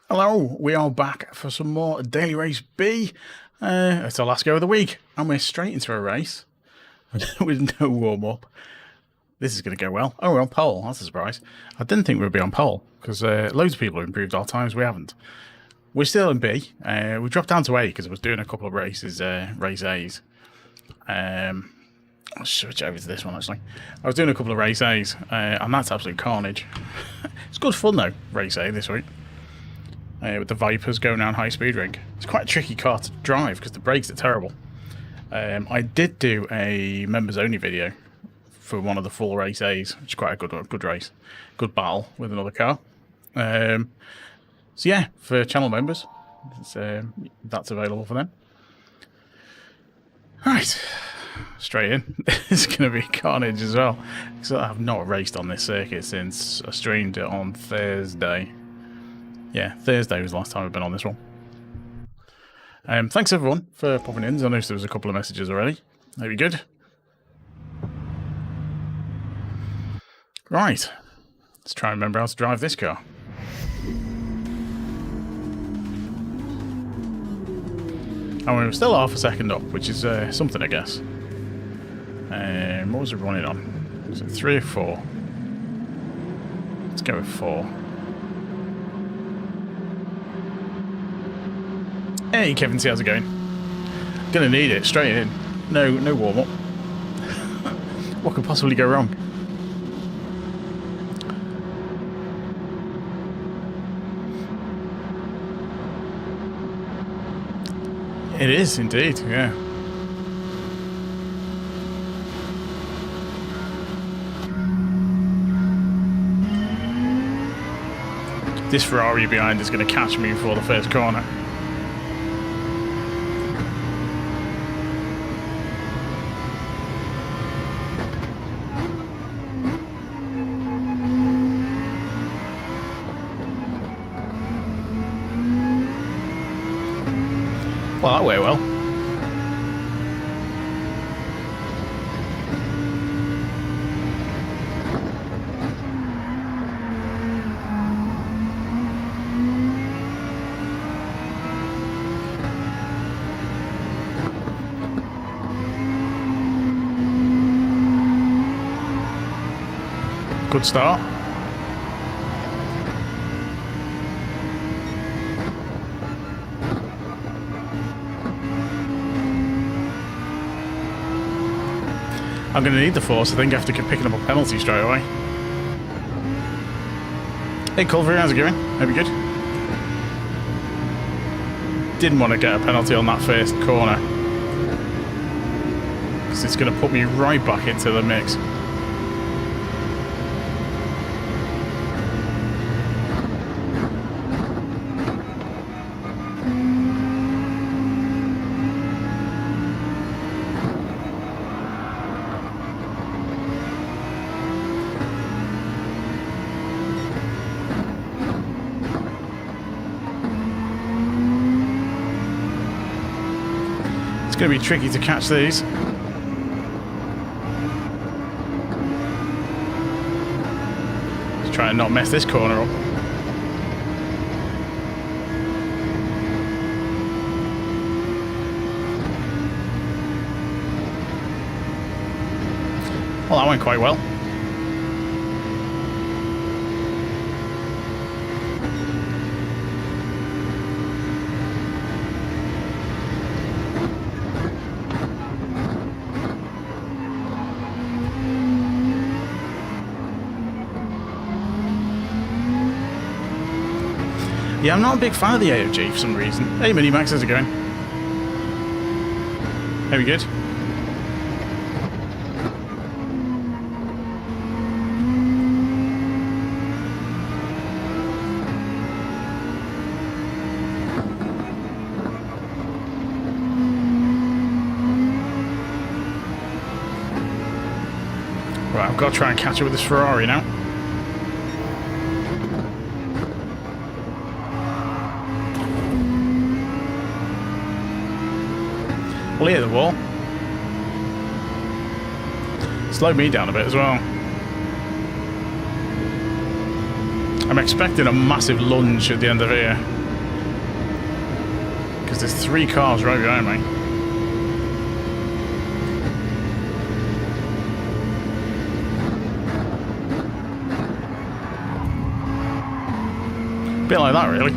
Hello, we are back for some more Daily Race B. It's our last go of the week, and we're straight into a race with no warm-up. This is going to go well. Oh, we're on pole. That's a surprise. I didn't think we'd be on pole, because loads of people have improved our times. We haven't. We're still in B. We dropped down to A, because I was doing a couple of races, race A's. I'll switch over to this one, actually. I was doing a couple of race A's, and that's absolute carnage. It's good fun, though, race A this week. With the Vipers going down high speed ring. It's quite a tricky car to drive because the brakes are terrible. I did do a members only video for one of the full race A's, which is quite a good race. Good battle with another car. So yeah, for channel members, that's available for them. Right, straight in. It's going to be carnage as well. Because I have not raced on this circuit since I streamed it on Thursday. Yeah, Thursday was the last time I've been on this one. Thanks everyone for popping in. I noticed there was a couple of messages already. Hope you're good. Right, let's try and remember how to drive this car. And we're still half a second up, which is something, I guess. What was it running on? Was it 3 or 4? Let's go with 4. Hey Kevin, see how's it going? Gonna need it, straight in. No warm up. What could possibly go wrong? It is indeed, yeah. This Ferrari behind is going to catch me before the first corner. Well, that went well. Good start. I'm going to need the force, I think, after picking up a penalty straight away. Hey Culver, how's it going? Hope you're good. Didn't want to get a penalty on that first corner, because it's going to put me right back into the mix. It's going to be tricky to catch these. Let's try and not mess this corner up. Well, that went quite well. Yeah, I'm not a big fan of the AOG for some reason. Hey, Minimax, how's it going? Very good. Right, I've got to try and catch up with this Ferrari now. Well, hit the wall. Slowed me down a bit as well. I'm expecting a massive lunge at the end of here. because there's 3 cars right behind me. Bit like that, really.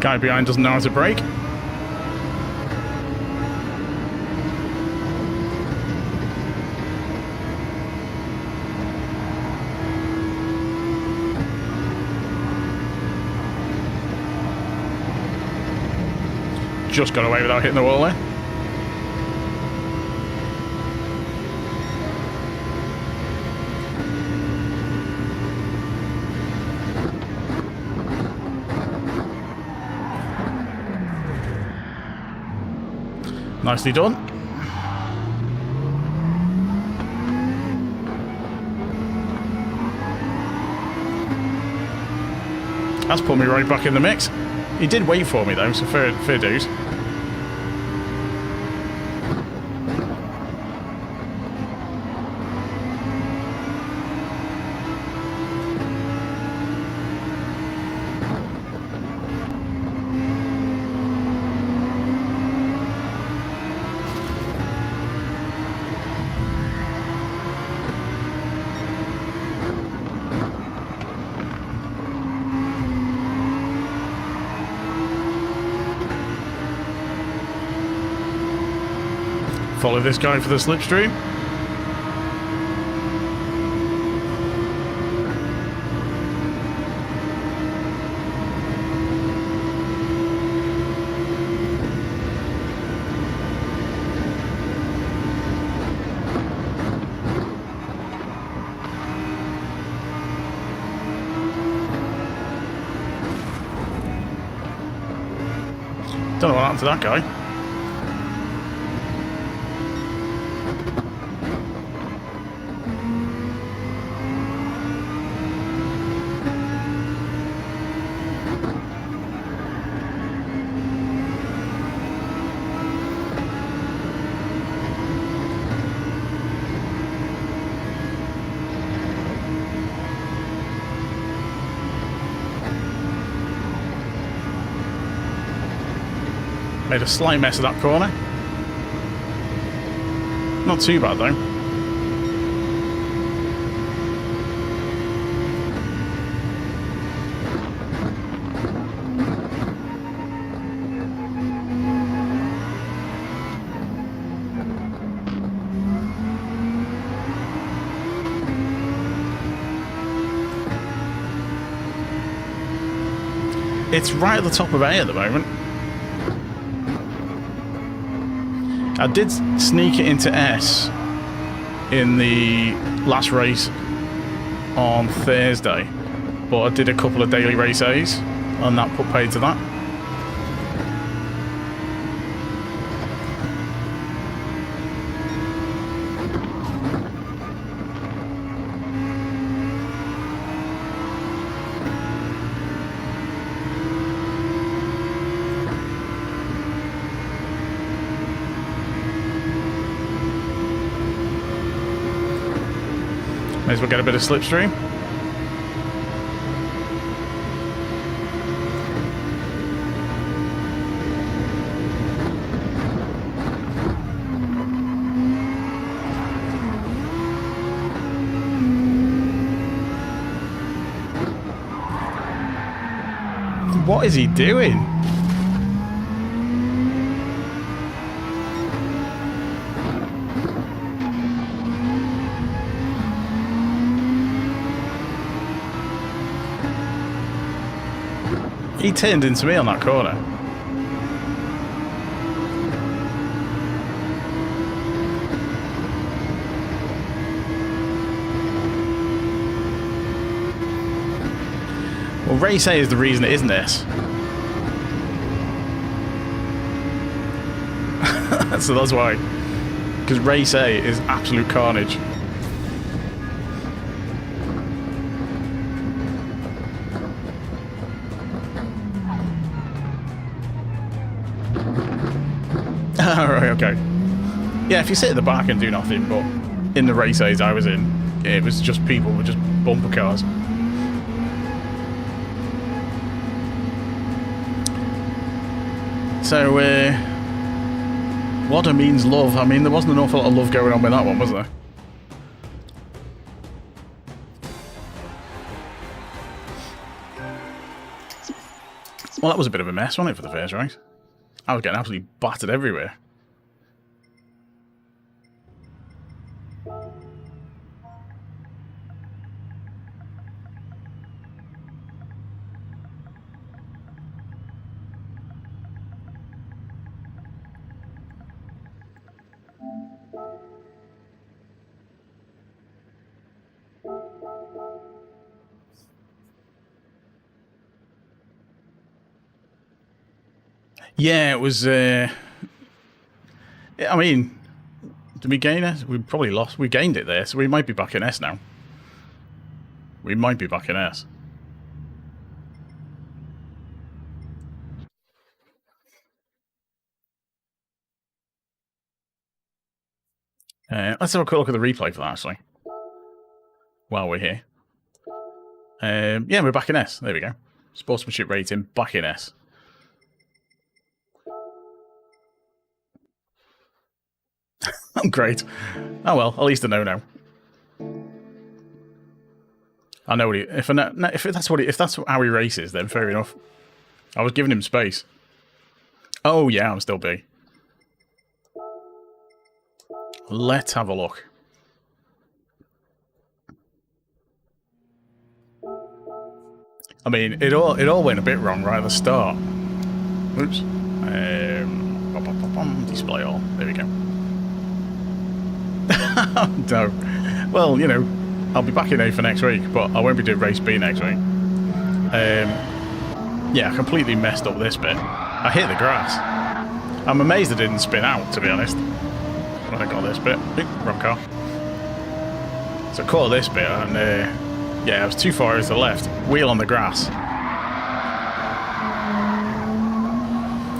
Guy behind doesn't know how to brake. Just got away without hitting the wall there. Nicely done. That's put me right back in the mix. He did wait for me though, so fair dues. Follow this guy for the slipstream. Don't know what happened to that guy. Made a slight mess of that corner. Not too bad though. It's right at the top of A at the moment. I did sneak it into S in the last race on Thursday, but I did a couple of daily race A's and that put paid to that. May as well get a bit of slipstream. What is he doing? He turned into me on that corner. Well, Race A is the reason it isn't this. So that's why. Because Race A is absolute carnage. Alright, okay. Yeah, if you sit at the back and do nothing, but in the race aids I was in, it was just people with just bumper cars. So, what means love? I mean, there wasn't an awful lot of love going on with that one, was there? Well, that was a bit of a mess, wasn't it, for the first race? I was getting absolutely battered everywhere. Yeah, it was, I mean, did we gain it? We probably lost. We gained it there, so we might be back in S now. We might be back in S. Let's have a quick look at the replay for that, actually. While we're here. Yeah, we're back in S. There we go. Sportsmanship rating, back in S. Great. Oh well, at least I know now. I know what he. If that's how he races, then fair enough. I was giving him space. Oh yeah, I'm still B. Let's have a look. I mean, it all went a bit wrong right at the start. Oops. Display all. There we go. No. Well, you know, I'll be back in A for next week, but I won't be doing race B next week. Yeah, I completely messed up this bit. I hit the grass. I'm amazed I didn't spin out, to be honest. When I got this bit. Oop, wrong car. So I caught this bit, and yeah, I was too far to the left. Wheel on the grass.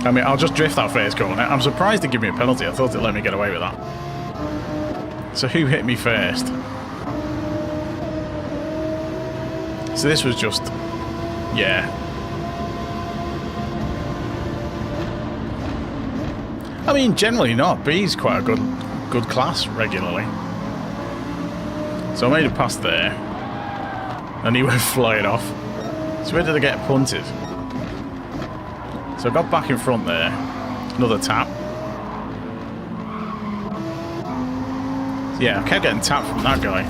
I mean, I'll just drift that first corner. I'm surprised they give me a penalty. I thought it let me get away with that. So who hit me first? So this was just... yeah. I mean, generally not. B's quite a good class regularly. So I made a pass there. And he went flying off. So where did I get punted? So I got back in front there. Another tap. So yeah, I kept getting tapped from that guy.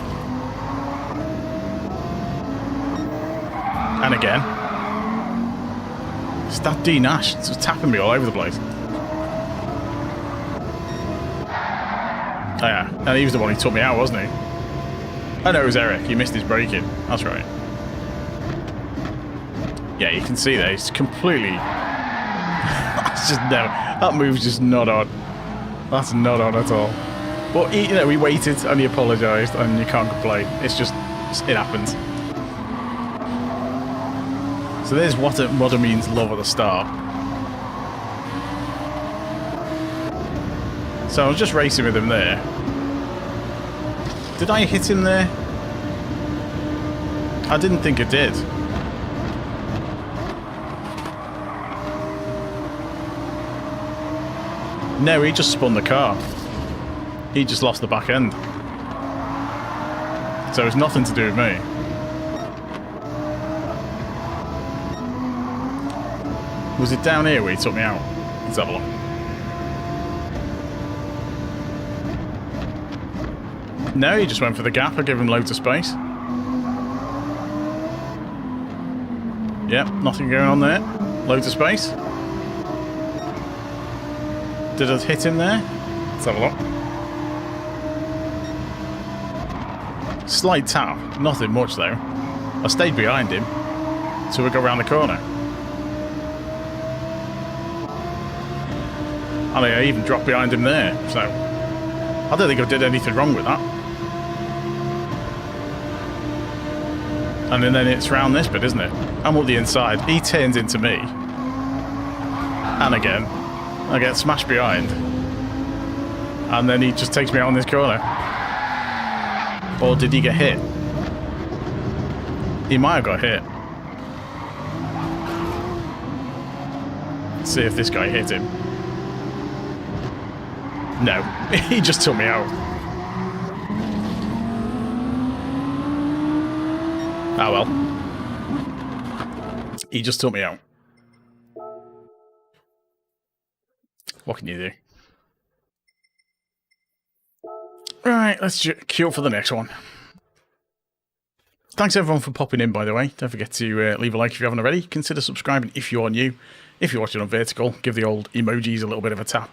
And again. It's that D Nash. It's just tapping me all over the place. Oh yeah, and he was the one who took me out, wasn't he? Oh no, it was Eric. He missed his braking. That's right. Yeah, you can see there. He's completely... That's just no. That move's just not on. That's not on at all. But he, you know, he waited and he apologised, and you can't complain. It's just... it happens. So there's what it means love at the start. So I was just racing with him there. Did I hit him there? I didn't think I did. No, he just spun the car. He just lost the back end. So it's nothing to do with me. Was it down here where he took me out? Let's have a look. No, he just went for the gap. I gave him loads of space. Yep, nothing going on there. Loads of space. Did I hit him there? Let's have a look. Slight tap. Nothing much though. I stayed behind him till we got around the corner. I mean, I even dropped behind him there. So I don't think I did anything wrong with that. And then it's round this bit, isn't it? I'm up the inside. He turns into me. And again, I get smashed behind. And then he just takes me out on this corner. Or did he get hit? He might have got hit. Let's see if this guy hit him. No, he just took me out. Ah well. He just took me out. What can you do? Right, let's queue up for the next one. Thanks everyone for popping in, by the way. Don't forget to leave a like if you haven't already. Consider subscribing if you are new. If you're watching on vertical, give the old emojis a little bit of a tap.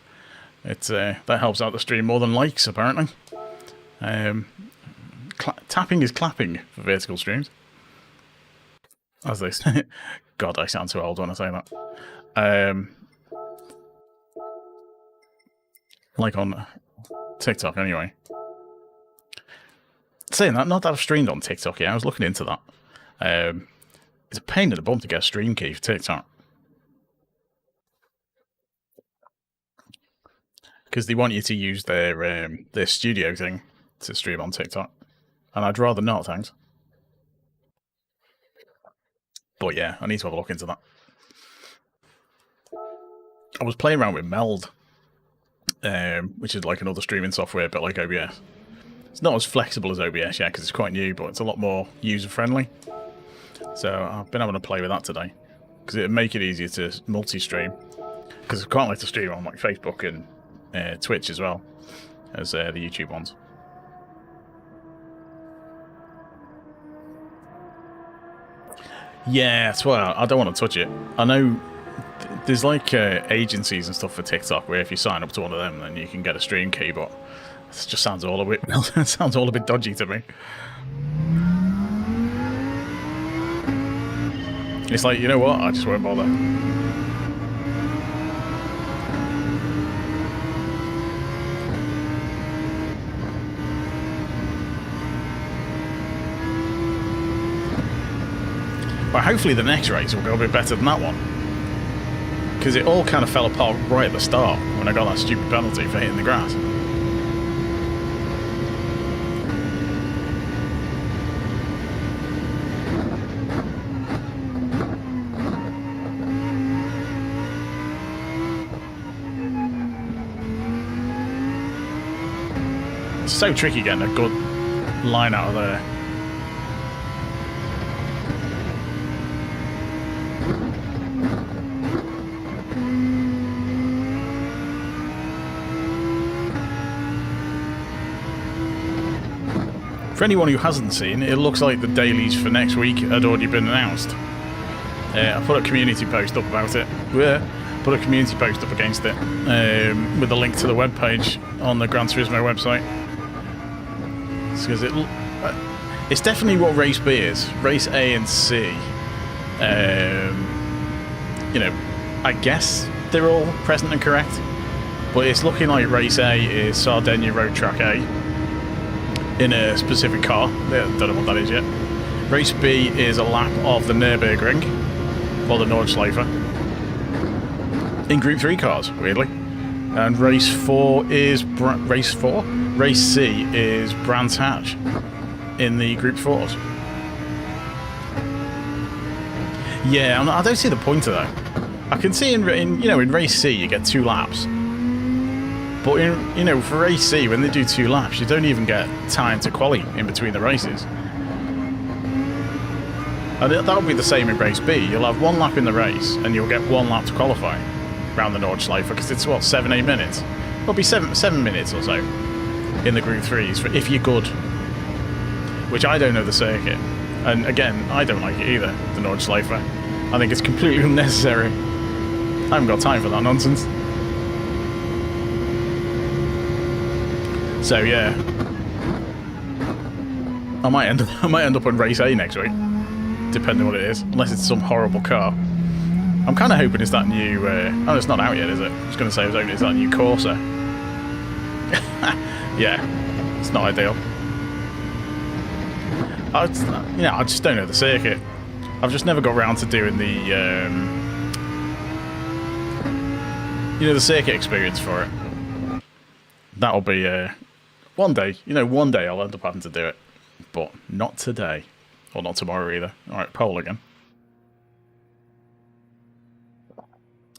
That helps out the stream more than likes, apparently. Tapping is clapping for vertical streams. As they say. God, I sound so old when I say that. Like on TikTok, anyway. Saying that, not that I've streamed on TikTok yet. I was looking into that. It's a pain in the bum to get a stream key for TikTok. Because they want you to use their studio thing to stream on TikTok. And I'd rather not, thanks. But yeah, I need to have a look into that. I was playing around with Meld, which is like another streaming software, but like OBS. It's not as flexible as OBS yet, because it's quite new, but it's a lot more user-friendly. So I've been having to play with that today, because it'd make it easier to multi-stream. Because I quite like to stream on like Facebook and Twitch as well as the YouTube ones. Yeah, that's why I don't want to touch it. I know there's like agencies and stuff for TikTok where if you sign up to one of them, then you can get a stream key, but it just sounds all a bit sounds all a bit dodgy to me. It's like, you know what? I just won't bother. But hopefully the next race will go a bit better than that one. Because it all kind of fell apart right at the start when I got that stupid penalty for hitting the grass. It's so tricky getting a good line out of there. For anyone who hasn't seen, it looks like the dailies for next week had already been announced. I put a community post up about it. Put a community post up against it with a link to the webpage on the Gran Turismo website. Because it's definitely what Race B is. Race A and C. You know, I guess they're all present and correct. But it's looking like Race A is Sardinia Road Track A. In a specific car. Don't know what that is yet. Race B is a lap of the Nürburgring, or the Nordschleife, in Group 3 cars, weirdly. And Race 4 is Race 4? Race C is Brands Hatch in the Group 4s. Yeah, I don't see the point of that. I can see in Race C you get 2 laps. But for Race C, when they do 2 laps, you don't even get time to quali in between the races. And that'll be the same in Race B. You'll have 1 lap in the race, and you'll get 1 lap to qualify around the Nordschleife, because it's, what, 7-8 minutes? It'll be 7 minutes or so in the Group 3s, if you're good. Which I don't know the circuit. And again, I don't like it either, the Nordschleife. I think it's completely unnecessary. I haven't got time for that nonsense. So yeah, I might end up on Race A next week, depending on what it is, unless it's some horrible car. I'm kind of hoping it's that new. Oh, it's not out yet, is it? I was going to say I was hoping it's that new Corsa. Yeah, it's not ideal. I just don't know the circuit. I've just never got around to doing the, the circuit experience for it. That'll be one day. You know, one day I'll end up having to do it, but not today, or not tomorrow either. All right, poll again.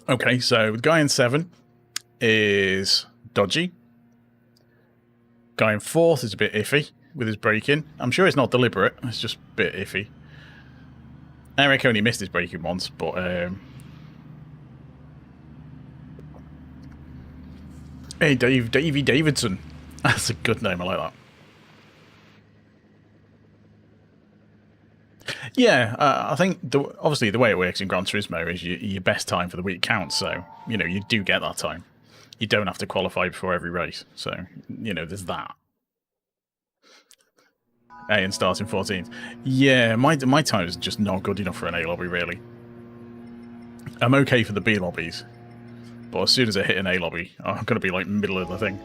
Okay, so guy in 7 is dodgy. Guy in 4th is a bit iffy with his braking. I'm sure it's not deliberate. It's just a bit iffy. Eric only missed his braking once, but hey, Davey Davidson. That's a good name. I like that. Yeah, I think obviously the way it works in Gran Turismo is your best time for the week counts. So you know you do get that time. You don't have to qualify before every race. So you know there's that. A and starting 14th. Yeah, my time is just not good enough for an A lobby, really. I'm okay for the B lobbies, but as soon as I hit an A lobby, I'm going to be like middle of the thing.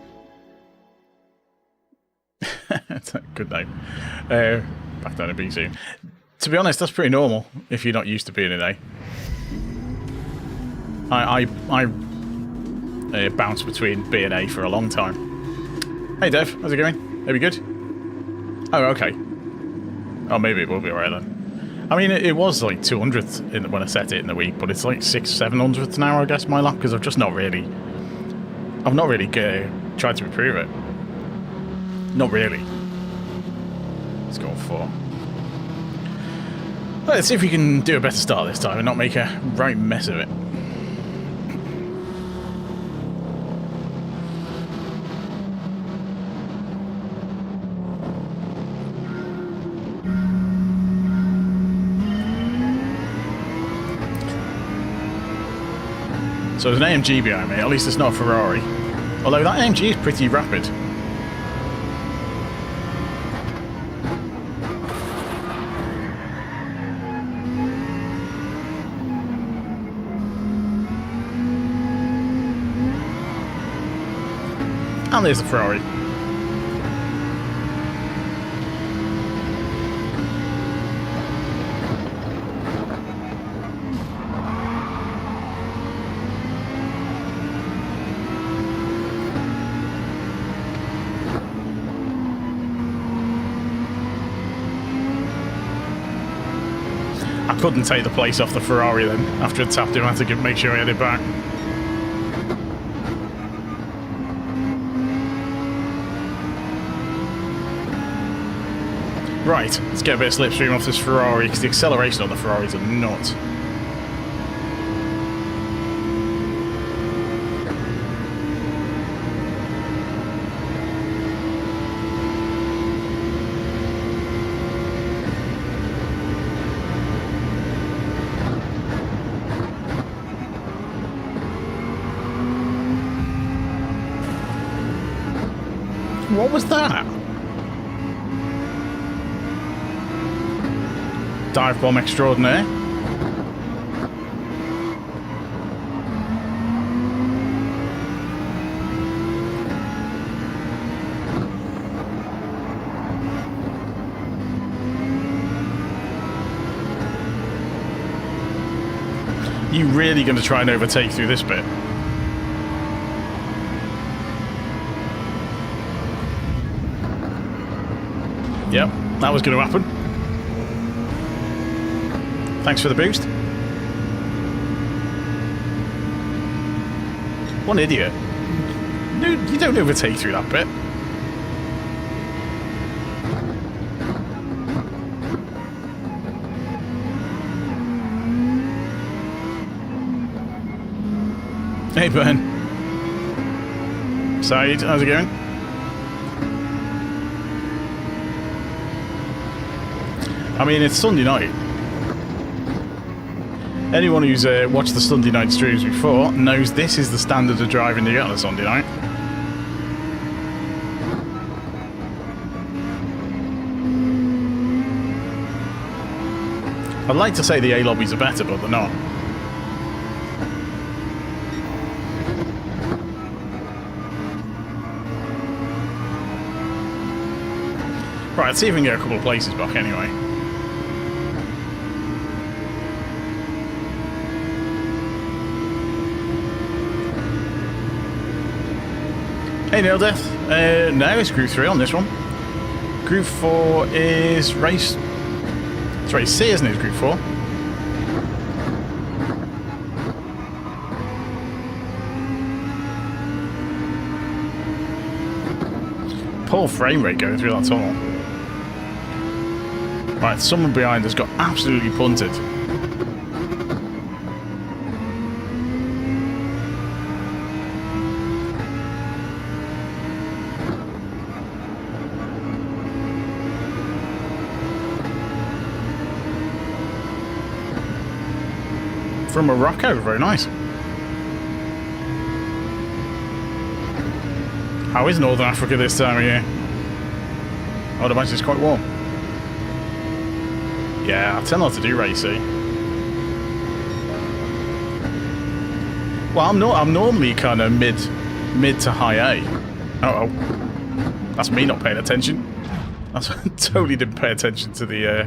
That's a good name. Back down to B soon. To be honest, that's pretty normal if you're not used to being an A. I bounced between B and A for a long time. Hey Dev, how's it going? Are we good? Oh, okay. Oh, maybe it will be alright then. I mean, it was like 200th when I set it in the week, but it's like 600-700th now, I guess, my lap, because I've not really tried to improve it. Not really. Let's go 4. Let's see if we can do a better start this time and not make a right mess of it. So there's an AMG behind me, at least it's not a Ferrari. Although that AMG is pretty rapid. And there's the Ferrari. I couldn't take the place off the Ferrari then. After I tapped him, I had to make sure I had it back. Right, let's get a bit of slipstream off this Ferrari, because the acceleration on the Ferraris are nuts. What was that? Dive bomb extraordinaire. You really going to try and overtake through this bit? Yep, that was going to happen. Thanks for the boost. What an idiot. No, you don't overtake through that bit. Hey, Ben. Saeed, how's it going? I mean, it's Sunday night. Anyone who's watched the Sunday night streams before knows this is the standard of driving you get on a Sunday night. I'd like to say the A lobbies are better, but they're not. Right, let's see if we can get a couple of places back anyway. Hey, Neil Death. No, it's Group 3 on this one. Group 4 is race... It's race C, isn't it? It's Group 4. Poor frame rate going through that tunnel. Right, someone behind us got absolutely punted. From Morocco, very nice. How is Northern Africa this time of year? I would imagine it's quite warm. Yeah, I tend not to do racy. Well, I'm normally kind of mid to high A. Oh, that's me not paying attention. I totally didn't pay attention to the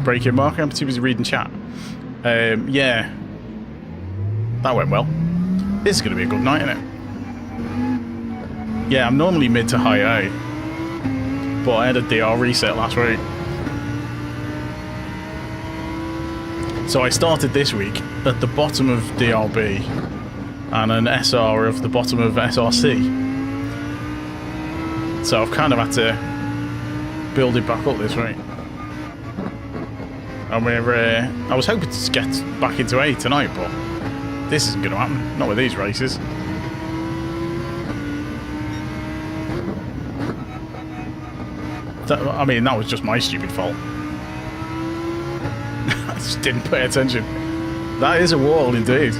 break-in marker. I'm too busy reading chat. Yeah, that went well. This is going to be a good night, isn't it? Yeah, I'm normally mid to high A, but I had a DR reset last week. So I started this week at the bottom of DRB and an SR of the bottom of SRC. So I've kind of had to build it back up this week. And I was hoping to get back into A tonight, but this isn't going to happen. Not with these races. I mean, that was just my stupid fault. I just didn't pay attention. That is a wall, indeed.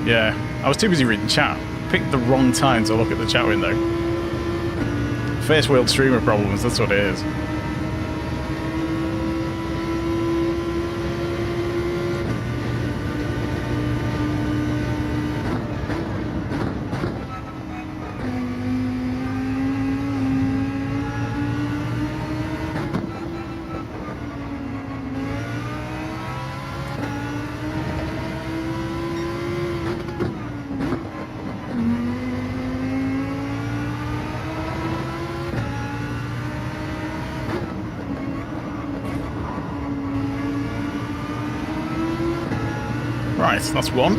Yeah, I was too busy reading chat. Picked the wrong time to look at the chat window. First world streamer problems, that's what it is. Right, that's one.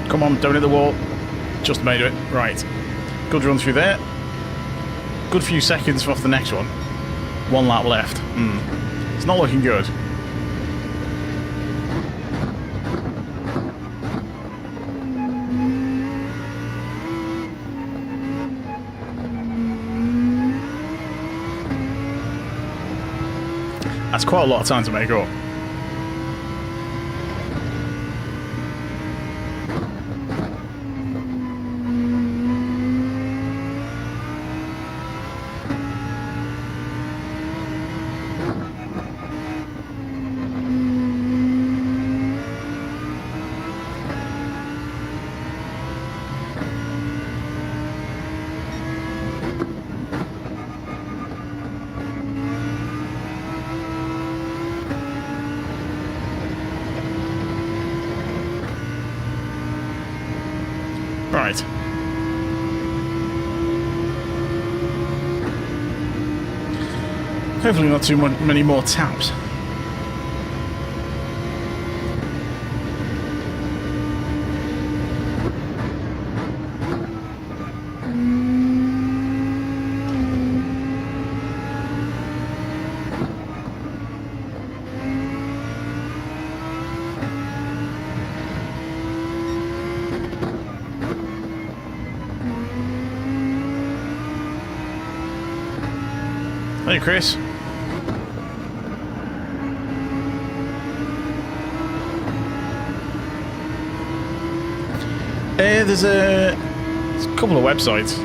Come on, don't hit the wall. Just made it. Right. Good run through there. Good few seconds off the next one. One lap left. It's not looking good. That's quite a lot of time to make up. Right. Hopefully not too many more taps. Hey, Chris. There's a couple of websites.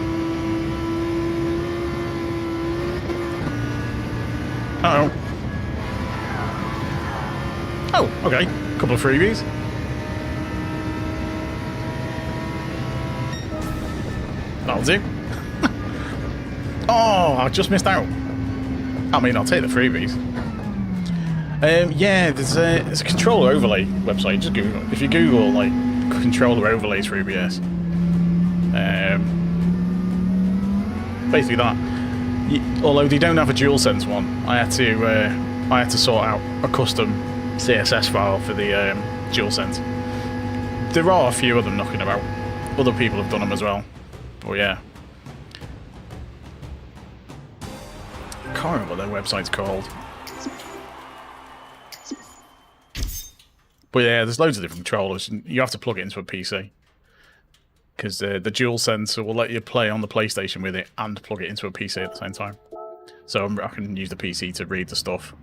Uh-oh. Oh, okay. Couple of freebies. That'll do. Oh, I just missed out. I mean, I'll take the freebies. Yeah, there's a controller overlay website. Just Google. If you Google like controller overlays for OBS, basically that. Although they don't have a DualSense one, I had to sort out a custom CSS file for the DualSense. There are a few of them knocking about. Other people have done them as well. But yeah. I can't remember what their website's called. But yeah, there's loads of different controllers. And you have to plug it into a PC. Because the DualSense will let you play on the PlayStation with it and plug it into a PC at the same time. So I can use the PC to read the stuff.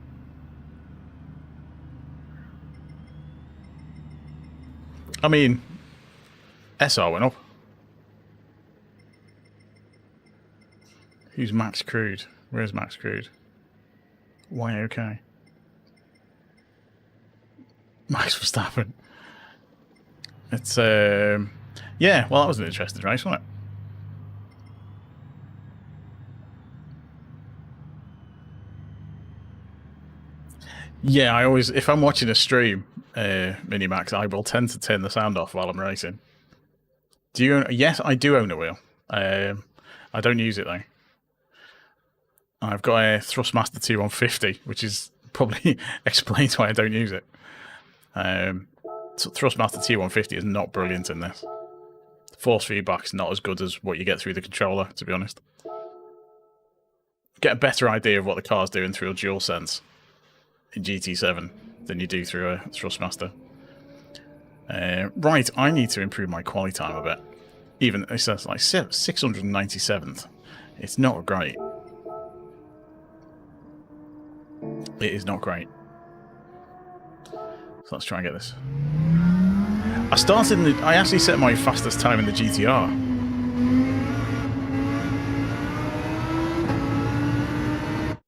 I mean, SR went up. Who's Max Crude? Where's Max Crude? Why okay? Max Verstappen. It's yeah, well that was an interesting race, wasn't it? Yeah, I always, if I'm watching a stream, Minimax, I will tend to turn the sound off while I'm racing. Do you own? Yes, I do own a wheel. I don't use it though. I've got a Thrustmaster T150, which is probably explains why I don't use it. So Thrustmaster T150 is not brilliant in this. Force feedback's not as good as what you get through the controller, to be honest. Get a better idea of what the car's doing through a DualSense in GT7 than you do through a Thrustmaster. Right, I need to improve my quality time a bit. Even, it says like 697th. It's not great. It is not great. So let's try and get this. I actually set my fastest time in the GTR.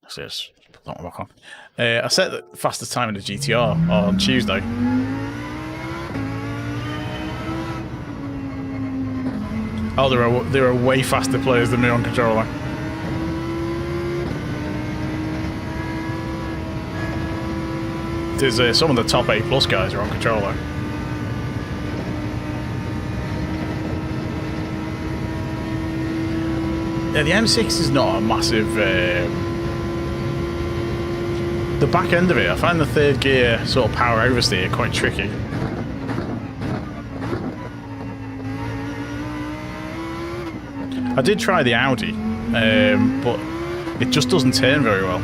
So let's put that one back on. I set the fastest time in the GTR on Tuesday. Oh, there are way faster players than me on controller. There's some of the top A+ guys are on controller. Yeah, the M6 is not a massive... the back end of it, I find the third gear sort of power oversteer quite tricky. I did try the Audi, but it just doesn't turn very well.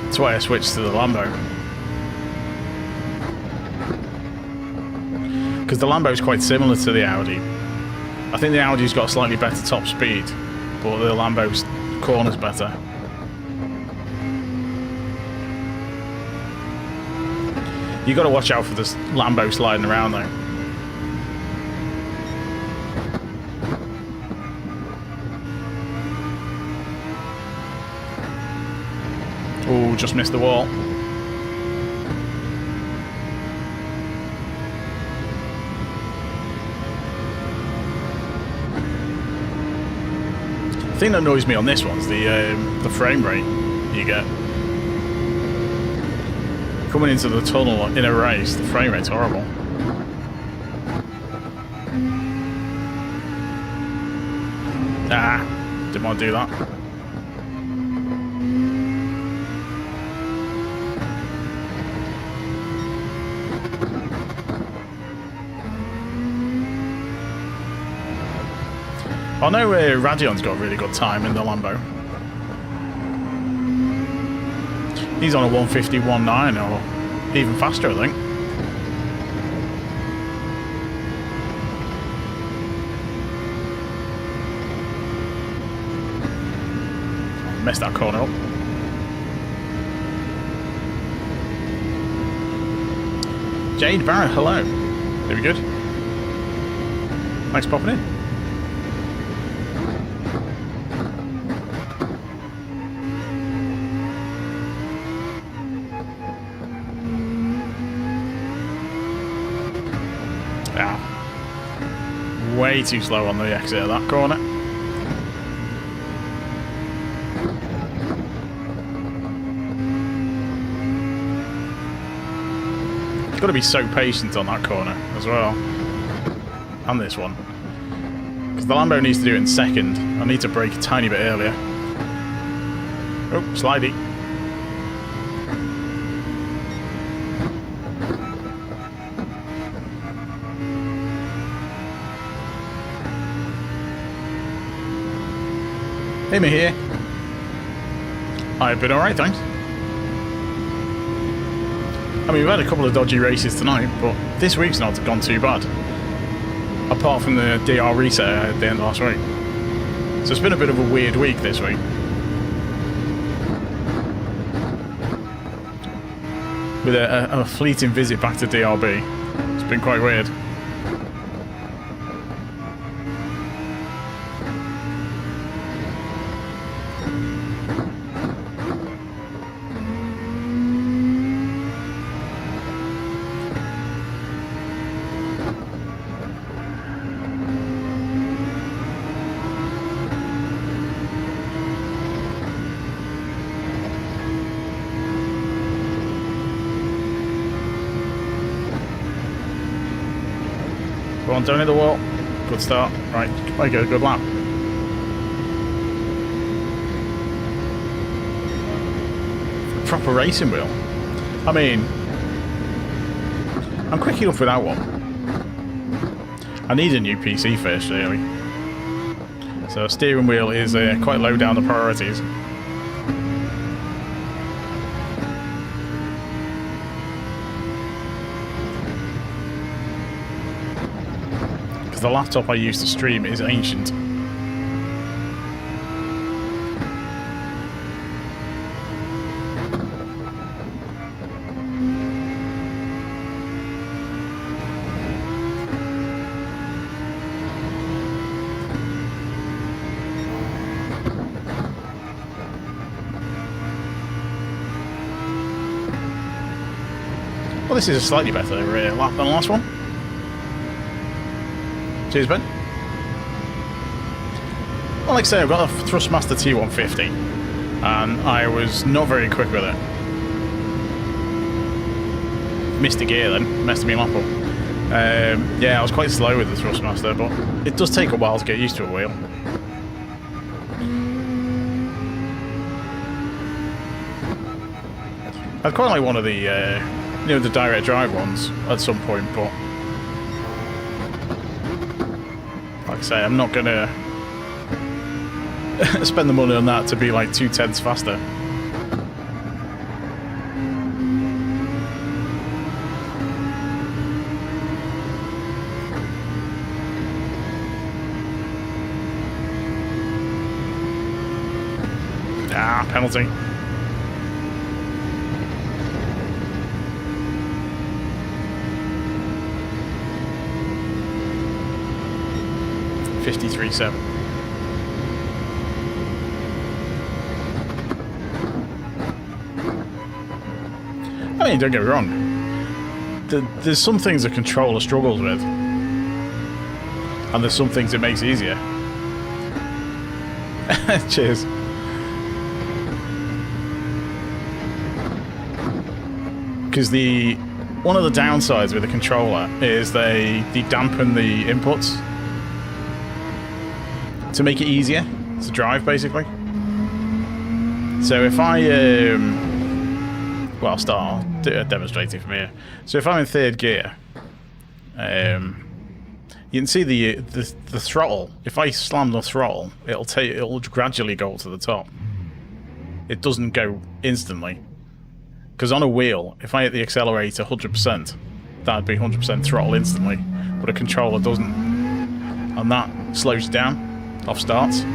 That's why I switched to the Lambo. Because the Lambo is quite similar to the Audi. I think the Audi's got slightly better top speed, but the Lambo's corner's better. You got to watch out for this Lambo sliding around though. Oh, just missed the wall. The thing that annoys me on this one's the frame rate you get. Coming into the tunnel in a race, the frame rate's horrible. Ah, didn't want to do that. I know Radion's got a really good time in the Lambo. He's on a 150.19 or even faster, I think. Messed that corner up. Jade Barrett, hello. Very good. Thanks for popping in. Way too slow on the exit of that corner. got to be so patient on that corner as well. And this one. Because the Lambo needs to do it in second. I need to brake a tiny bit earlier. Oh, slidey. Hey, me here. I've been alright, thanks. I mean, we've had a couple of dodgy races tonight, but this week's not gone too bad. Apart from the DR reset at the end of last week. So it's been a bit of a weird week this week. With a fleeting visit back to DRB. It's been quite weird. Go on, don't hit the wall. Good start. Right, there you go, good lap. Proper racing wheel. I mean, I'm quick enough without one. I need a new PC first, really. So steering wheel is quite low down the priorities. The laptop I use to stream is ancient. Well, this is a slightly better lap than the last one. Cheers, Ben. Well, like I say, I've got a Thrustmaster T150, and I was not very quick with it. Missed a gear then, messed me up. Yeah, I was quite slow with the Thrustmaster, but it does take a while to get used to a wheel. I'd quite like one of the, you know, the direct drive ones at some point, but like I say, I'm not gonna spend the money on that to be like 2/10 faster. Ah, penalty. .53.7. I mean, don't get me wrong. There's some things a controller struggles with, and there's some things it makes easier. Cheers. Because one of the downsides with a controller is they dampen the inputs to make it easier to drive, basically. So if I well, I'll start demonstrating from here. So if I'm in third gear, you can see the throttle. If I slam the throttle, it'll gradually go to the top. It doesn't go instantly. Because on a wheel, if I hit the accelerator 100%, that'd be 100% throttle instantly. But a controller doesn't, and that slows you down off starts.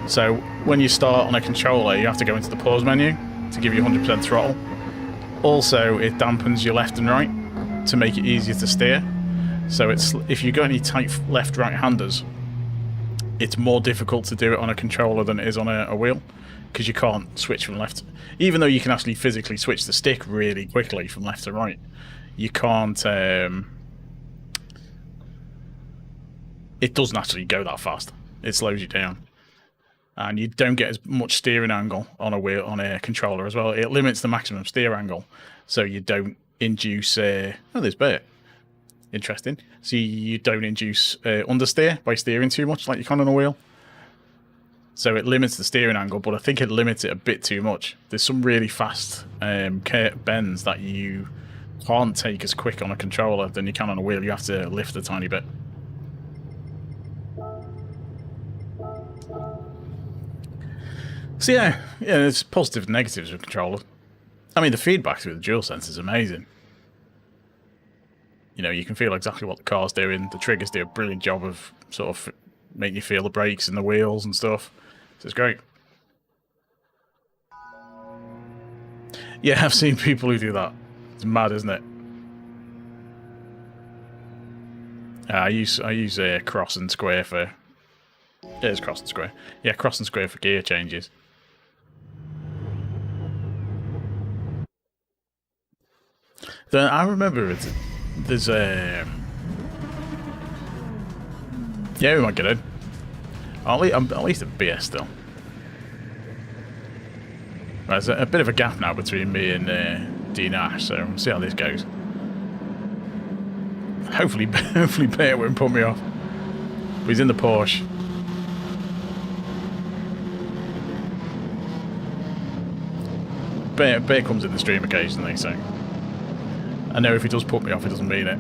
So when you start on a controller, you have to go into the pause menu to give you 100% throttle. Also, it dampens your left and right to make it easier to steer. So if you've got any tight left-right handers, it's more difficult to do it on a controller than it is on a wheel, because you can't switch from left. Even though you can actually physically switch the stick really quickly from left to right, you can't. It doesn't actually go that fast. It slows you down, and you don't get as much steering angle on a controller as well. It limits the maximum steer angle, so you don't induce... oh, there's bait. Interesting. So you don't induce understeer by steering too much like you can on a wheel. So it limits the steering angle, but I think it limits it a bit too much. There's some really fast bends that you can't take as quick on a controller than you can on a wheel. You have to lift a tiny bit. So yeah, there's positives and negatives with controller. I mean, the feedback through the DualSense is amazing. You know, you can feel exactly what the car's doing. The triggers do a brilliant job of sort of making you feel the brakes and the wheels and stuff. So it's great. Yeah, I've seen people who do that. It's mad, isn't it? I use cross and square for... Yeah, it's cross and square. Yeah, cross and square for gear changes. Then I remember there's a... Yeah, we might get in. I'm at least at BS still. Right, there's a bit of a gap now between me and D Nash, so we'll see how this goes. Hopefully Bear won't put me off. But he's in the Porsche. Bear comes in the stream occasionally, so I know if he does put me off, he doesn't mean it.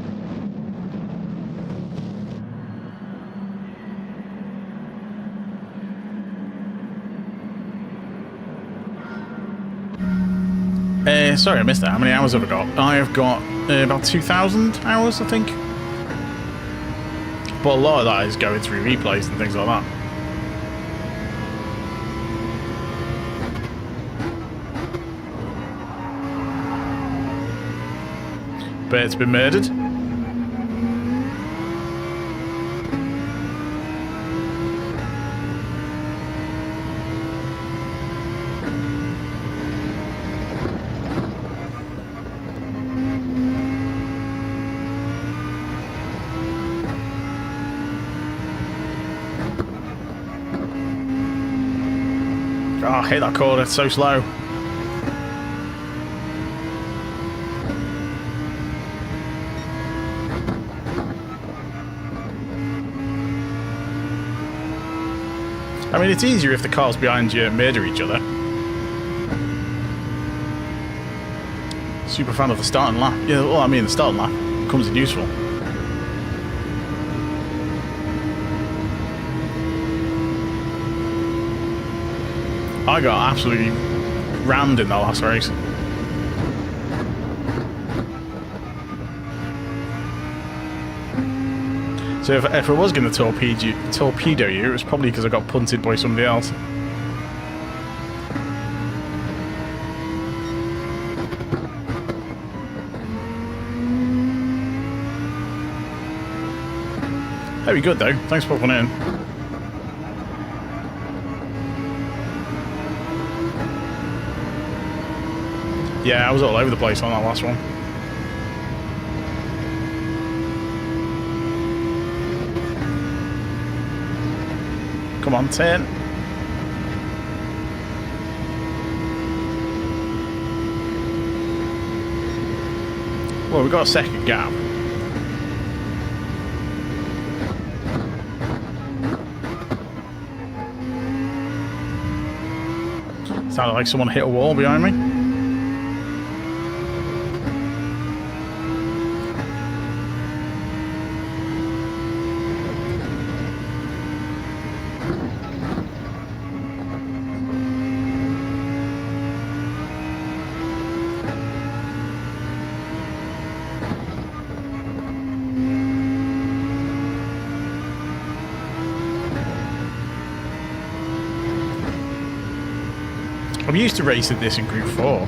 Sorry, I missed that. How many hours have I got? I have got about 2,000 hours, I think. But a lot of that is going through replays and things like that. Bear's been murdered. Oh, I hate that corner, it's so slow. I mean, it's easier if the cars behind you murder each other. Super fan of the starting lap. Yeah, well, I mean, the starting lap comes in useful. I got absolutely rammed in that last race. So if I was going to torpedo you, it was probably because I got punted by somebody else. Very good though. Thanks for popping in. Yeah, I was all over the place on that last one. Come on, 10. Well, we've got a second gap. Sounded like someone hit a wall behind me. I'm used to racing this in Group 4.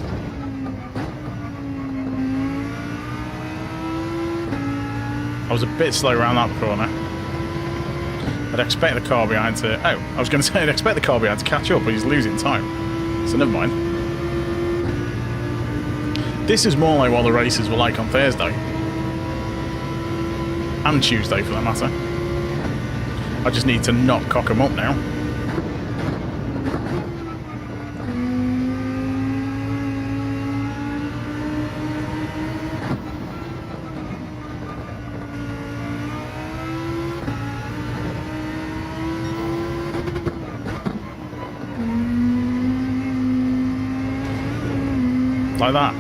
I was a bit slow around that corner. I'd expect the car behind to... Oh, I was going to say I'd expect the car behind to catch up, but he's losing time. So never mind. This is more like what the races were like on Thursday. And Tuesday, for that matter. I just need to not cock them up now. like that.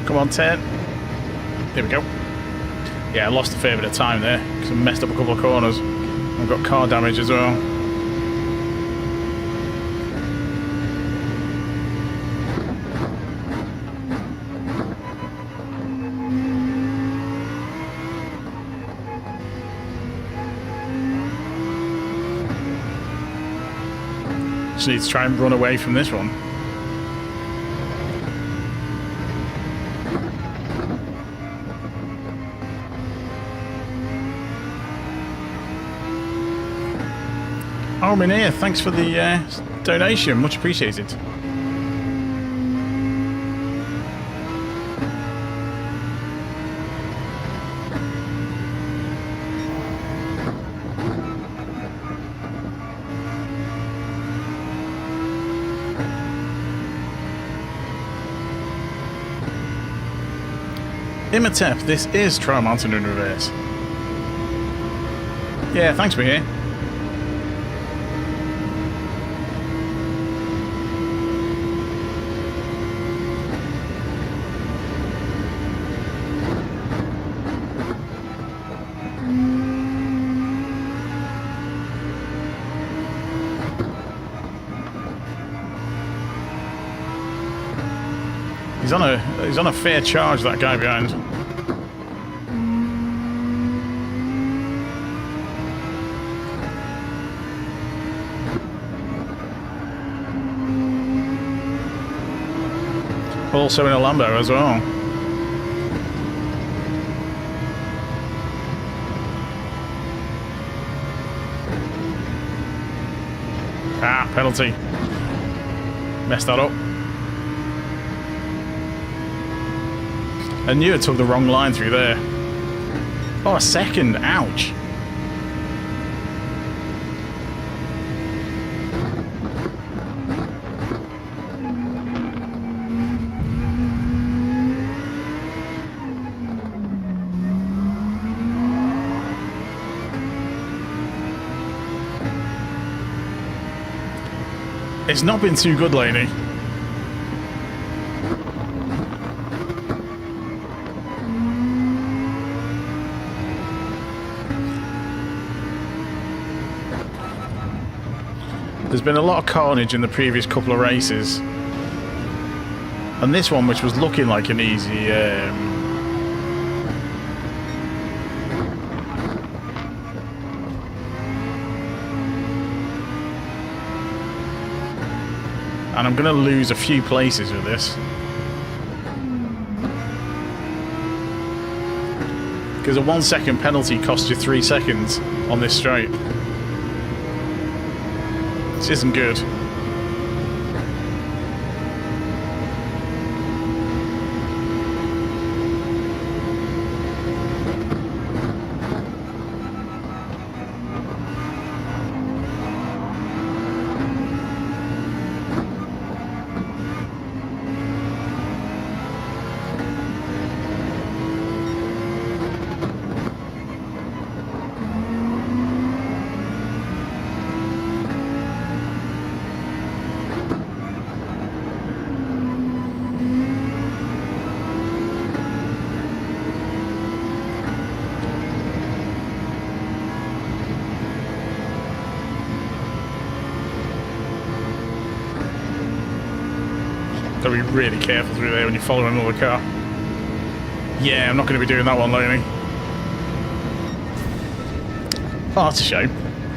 Come on, 10. Here we go. Yeah, I lost a fair bit of time there because I messed up a couple of corners. I've got car damage as well. Just need to try and run away from this one. Oh, Minear, thanks for the donation. Much appreciated. Imatep, this is Trial Mountain in reverse. Yeah, thanks, Minear. He's on a fair charge, that guy behind. Also in a Lambo as well. Ah, penalty. Messed that up. I knew I took the wrong line through there. Oh, a second. Ouch. It's not been too good lately. There's been a lot of carnage in the previous couple of races. And this one, which was looking like an easy... and I'm going to lose a few places with this. Because a 1 second penalty costs you 3 seconds on this straight. This isn't good. Gotta be really careful through there when you're following another car. Yeah, I'm not going to be doing that one lately. Oh, that's a shame.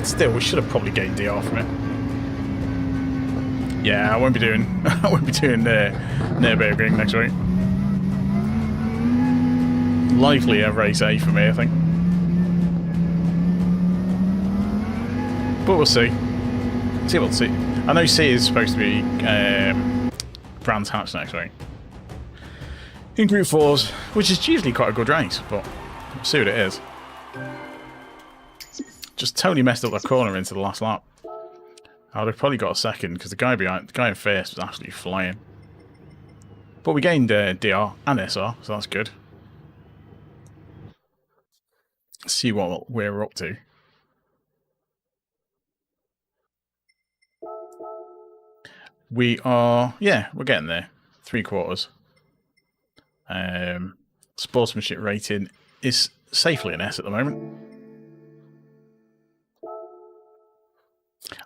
Still, we should have probably gained DR from it. Yeah, I won't be doing Nürburgring next week. Likely a race A for me, I think. But we'll see. See what we'll see. I know C is supposed to be Brands Hatch next week. In Group 4s, which is usually quite a good race, but we'll see what it is. Just totally messed up that corner into the last lap. I would have probably got a second because the guy in first was absolutely flying. But we gained DR and SR, so that's good. Let's see what we're up to. We are, yeah, we're getting there. 3/4. Sportsmanship rating is safely an S at the moment.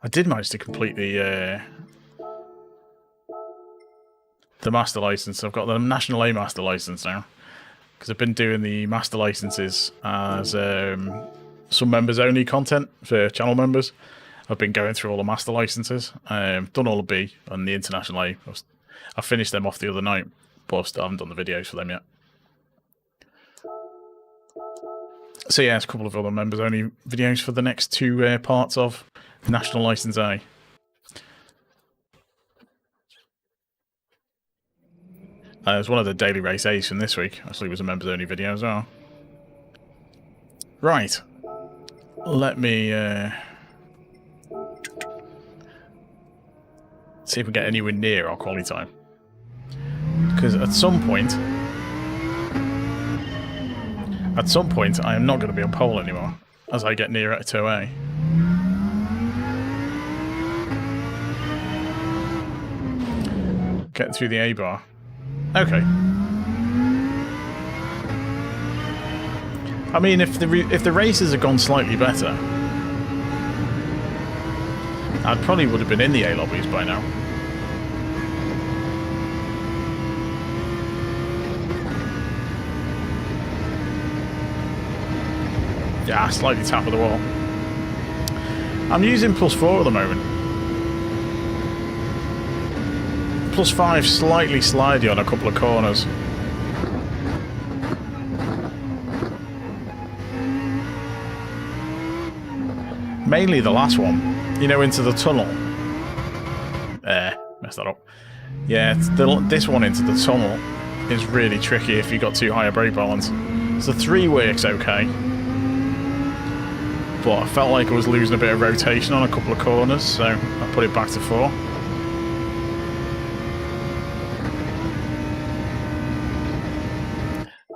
I did manage to complete the master license. I've got the National A Master license now because I've been doing the master licenses as some members only content for channel members. I've been going through all the master licenses. Done all the B and the International A. I finished them off the other night, but I still haven't done the videos for them yet. So yeah, there's a couple of other members only videos for the next 2 parts of National License A. It was one of the daily race A's from this week. Actually, it was a members only video as well. Right. Let me see if we get anywhere near our quality time. Because at some point I am not going to be on pole anymore as I get nearer to A. Getting through the A bar. Okay. I mean, if the races had gone slightly better, I probably would have been in the A lobbies by now. Yeah, slightly tap of the wall. I'm using +4 at the moment. +5 slightly slidey on a couple of corners. Mainly the last one, you know, into the tunnel. Messed that up. Yeah, this one into the tunnel is really tricky if you've got too high a brake balance. So 3 works okay. But I felt like I was losing a bit of rotation on a couple of corners, so I put it back to 4.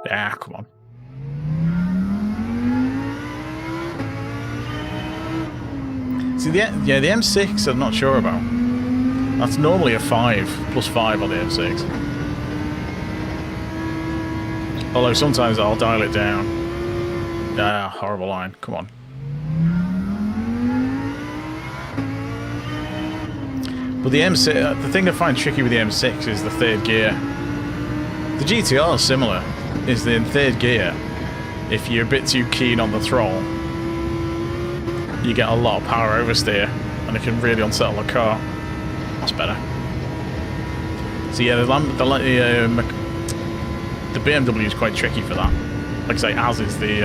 Yeah, come on. See, the M6 I'm not sure about. That's normally a 5, +5 on the M6. Although sometimes I'll dial it down. Ah, horrible line. Come on. But the M6, the thing I find tricky with the M6 is the 3rd gear. The GTR is similar. Is in 3rd gear, if you're a bit too keen on the throttle, you get a lot of power oversteer, and it can really unsettle the car. That's better. So yeah, the BMW is quite tricky for that. Like I say, as is the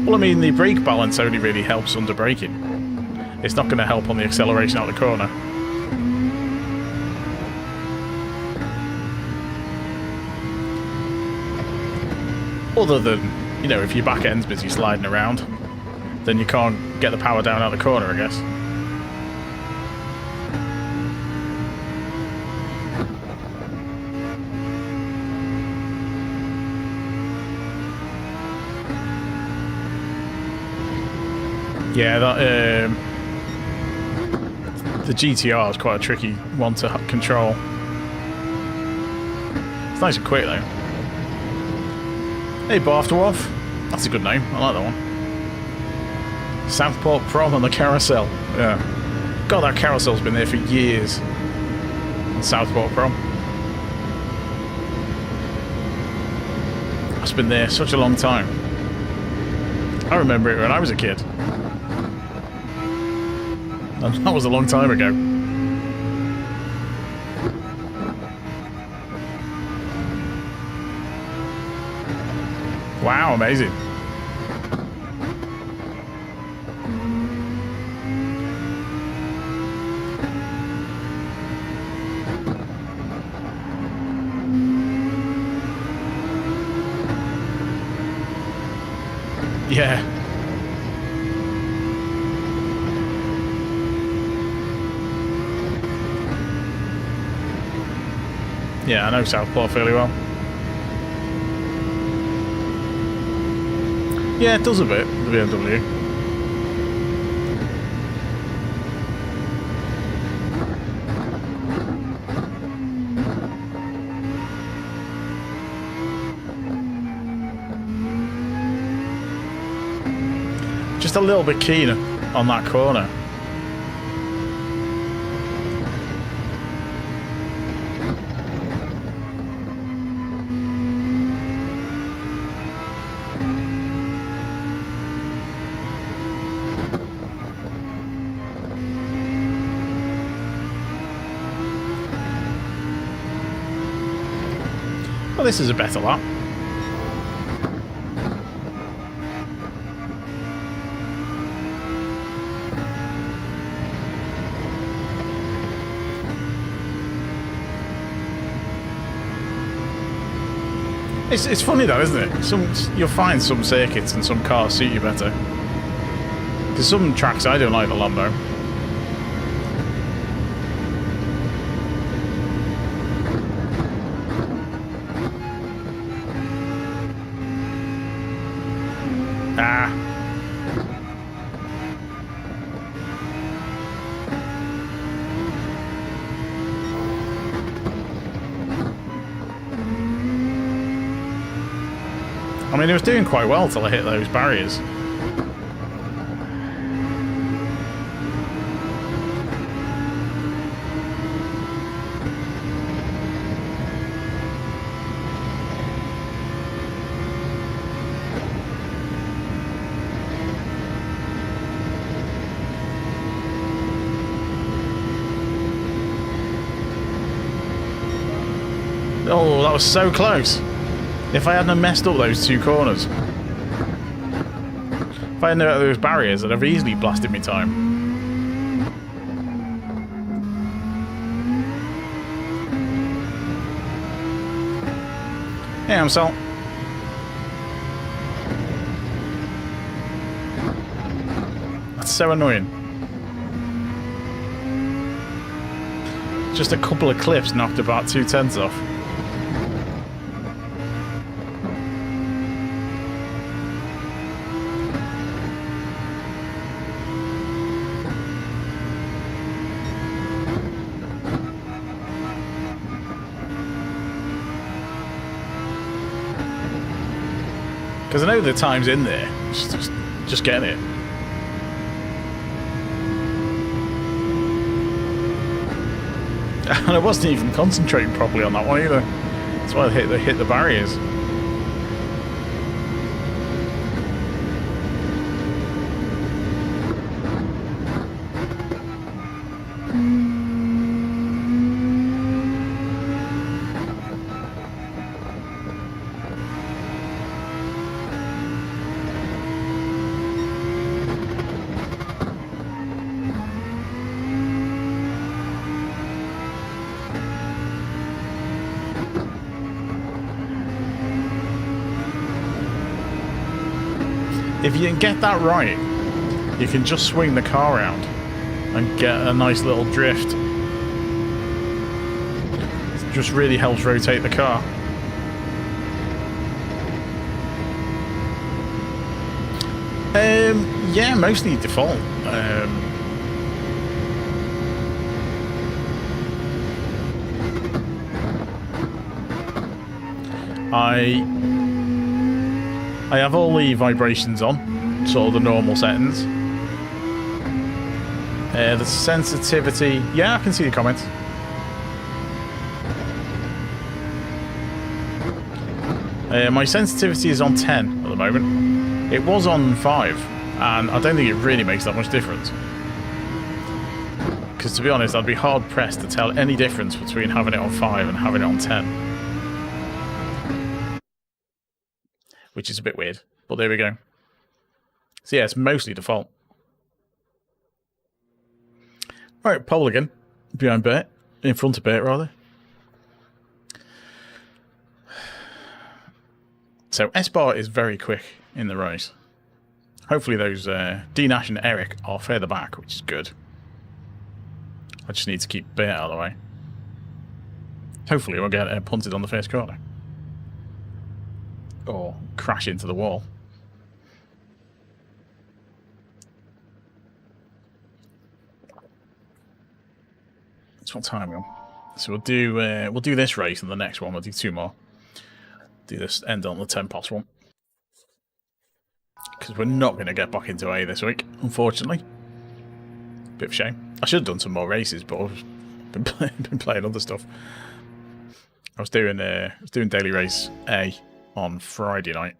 well, I mean, the brake balance only really helps under braking. It's not going to help on the acceleration out the corner. Other than, you know, if your back end's busy sliding around, then you can't get the power down out the corner, I guess. Yeah, that the GTR is quite a tricky one to control. It's nice and quick though. Hey, Barfdwarf. That's a good name. I like that one. Southport Prom on the carousel. Yeah. God, that carousel's been there for years. On Southport Prom. It's been there such a long time. I remember it when I was a kid. And that was a long time ago. Wow, amazing. care. Yeah, I know Southport fairly well. Yeah, it does a bit, the BMW. Just a little bit keener on that corner. Well, this is a better lap. It's funny though, isn't it? You'll find some circuits and some cars suit you better. Because some tracks I don't like the Lambo. Ah. I mean, it was doing quite well till I hit those barriers. Oh, that was so close. If I hadn't messed up those two corners. If I hadn't hit those barriers, I'd have easily blasted me time. Yeah, I'm Salt. That's so annoying. Just a couple of clips knocked about 2/10 off. Because I know the time's in there. Just getting it. And I wasn't even concentrating properly on that one either. That's why I hit the barriers. If you can get that right, you can just swing the car around and get a nice little drift. It just really helps rotate the car. Yeah, mostly default. I have all the vibrations on, sort of the normal settings. The sensitivity, yeah, I can see the comments. My sensitivity is on 10 at the moment. It was on 5, and I don't think it really makes that much difference. Because to be honest, I'd be hard pressed to tell any difference between having it on 5 and having it on 10. Which is a bit weird, but there we go. So yeah, it's mostly default. Right, pole again, behind Bert, in front of Bert rather. So S-Bar is very quick in the race. Hopefully those D-Nash and Eric are further back, which is good. I just need to keep Bert out of the way. Hopefully we'll get punted on the first corner. Or crash into the wall. That's what time we're on. So we'll do this race and the next one. We'll do 2 more. Do this end on the 10 past 1. Because we're not going to get back into A this week, unfortunately. Bit of a shame. I should have done some more races, but I've been playing other stuff. I was doing daily race A on Friday night.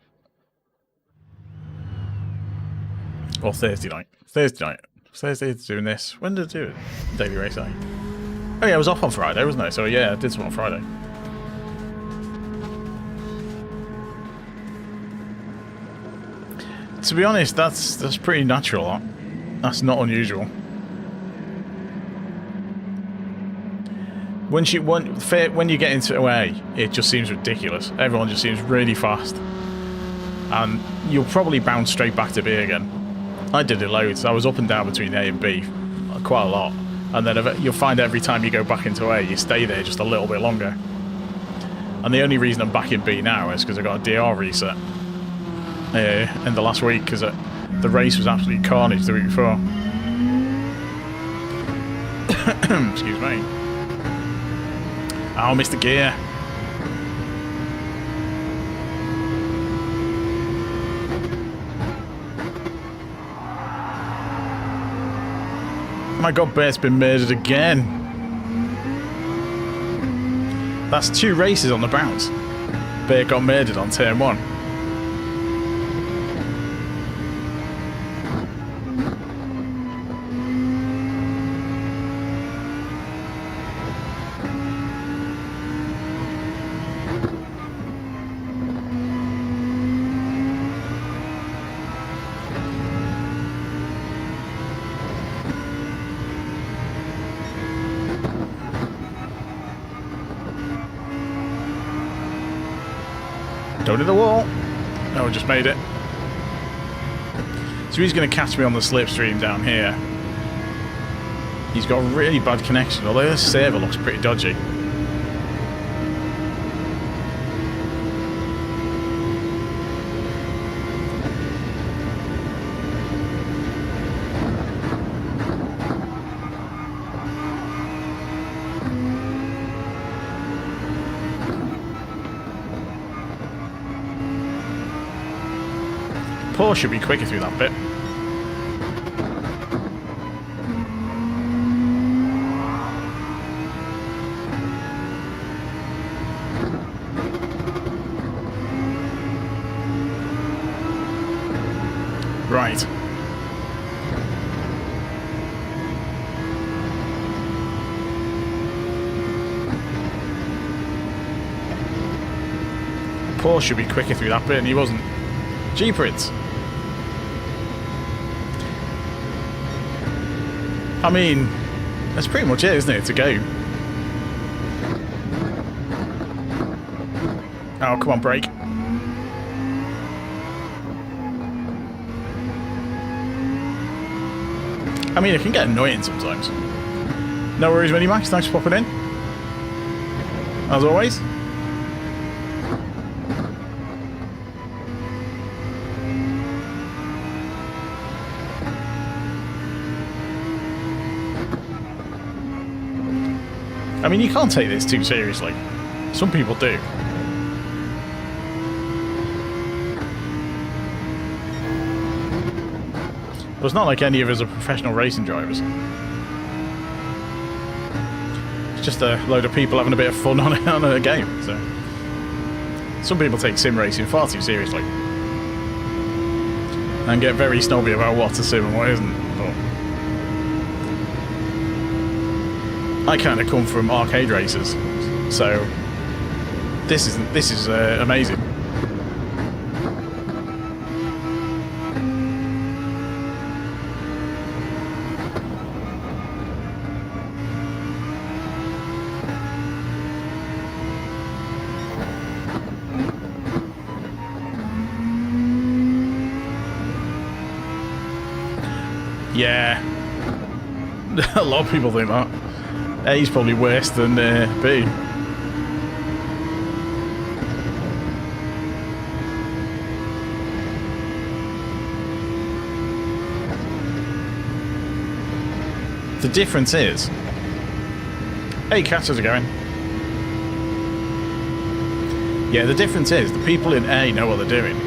Or Thursday night. Thursday doing this. When did I do it? Daily race A. Oh yeah, I was off on Friday, wasn't I? So yeah, I did some on Friday. To be honest, that's pretty natural. That's not unusual. When you get into A, it just seems ridiculous. Everyone just seems really fast, and you'll probably bounce straight back to B again. I did it loads. I was up and down between A and B quite a lot, and then you'll find every time you go back into A, you stay there just a little bit longer. And the only reason I'm back in B now is because I got a DR reset in the last week, because the race was absolutely carnage the week before. Excuse me. Oh, Mr. Gear. Oh my god, Bert's been murdered again. That's 2 races on the bounce. Bert got murdered on turn 1. Don't hit the wall. No, I just made it. So he's going to catch me on the slipstream down here. He's got a really bad connection, although this server looks pretty dodgy. Paul should be quicker through that bit. Right. Paul should be quicker through that bit, and he wasn't. Jeepers. I mean, that's pretty much it, isn't it, to go? Oh, come on, brake. I mean, it can get annoying sometimes. No worries, Minimax. Thanks for popping in. As always. I mean, you can't take this too seriously. Some people do. But it's not like any of us are professional racing drivers. It's just a load of people having a bit of fun on a game. So some people take sim racing far too seriously and get very snobby about what's a sim and what isn't. But I kind of come from arcade races, so this is amazing. Yeah. A lot of people think that. A's probably worse than B. The difference is... Hey, catchers are going. Yeah, the difference is the people in A know what they're doing.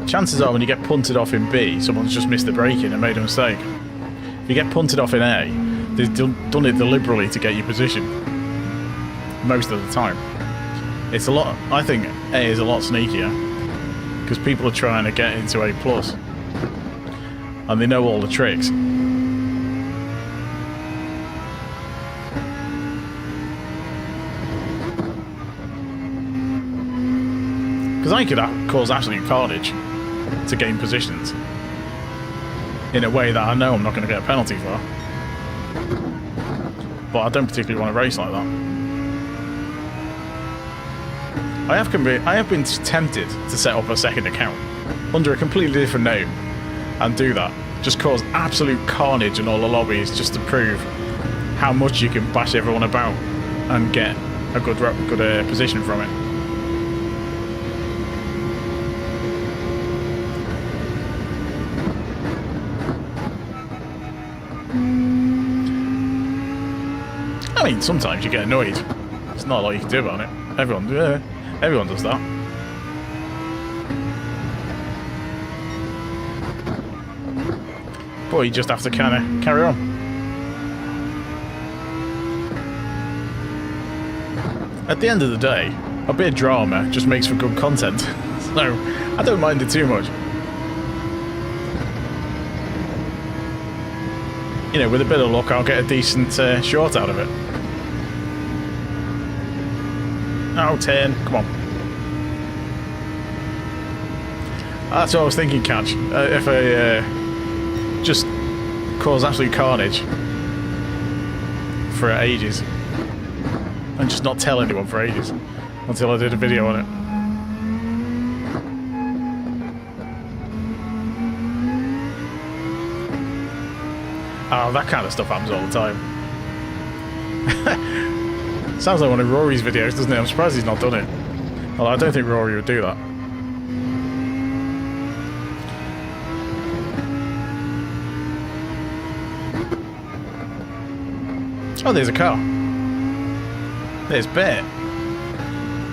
Chances are when you get punted off in B, someone's just missed the braking and made a mistake. If you get punted off in A, they've done it deliberately to get your position. Most of the time. It's a lot... I think A is a lot sneakier. Because people are trying to get into A+. And they know all the tricks. Because I could cause absolute carnage to gain positions in a way that I know I'm not going to get a penalty for. But I don't particularly want to race like that. I have been tempted to set up a second account under a completely different name and do that. Just cause absolute carnage in all the lobbies just to prove how much you can bash everyone about and get a good position from it. I mean, sometimes you get annoyed. There's not a lot you can do about it. Everyone does that. But you just have to kind of carry on. At the end of the day, a bit of drama just makes for good content. So, I don't mind it too much. You know, with a bit of luck, I'll get a decent short out of it. Oh, 10. Come on. That's what I was thinking, Catch. If I just cause absolute carnage for ages and just not tell anyone for ages until I did a video on it. Oh, that kind of stuff happens all the time. Sounds like one of Rory's videos, doesn't it? I'm surprised he's not done it. Although I don't think Rory would do that. Oh, there's a car. There's Bert.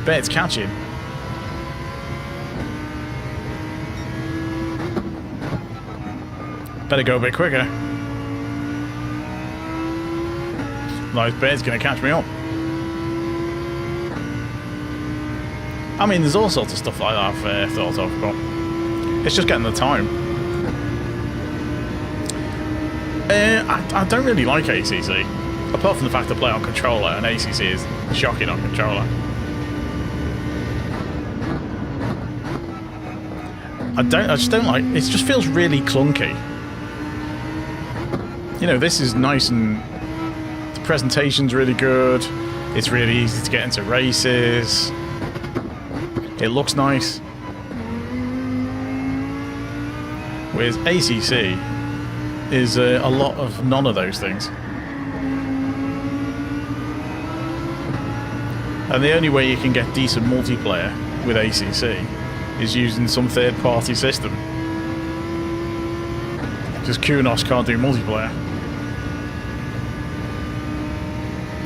Bert's catching. Better go a bit quicker. Otherwise, Bert's going to catch me up. I mean, there's all sorts of stuff like that I've thought of, but it's just getting the time. I don't really like ACC, apart from the fact I play on controller, and ACC is shocking on controller. I just don't like. It just feels really clunky. You know, this is nice and the presentation's really good. It's really easy to get into races. It looks nice. Whereas ACC is a lot of none of those things. And the only way you can get decent multiplayer with ACC is using some third-party system. Because Kunos can't do multiplayer.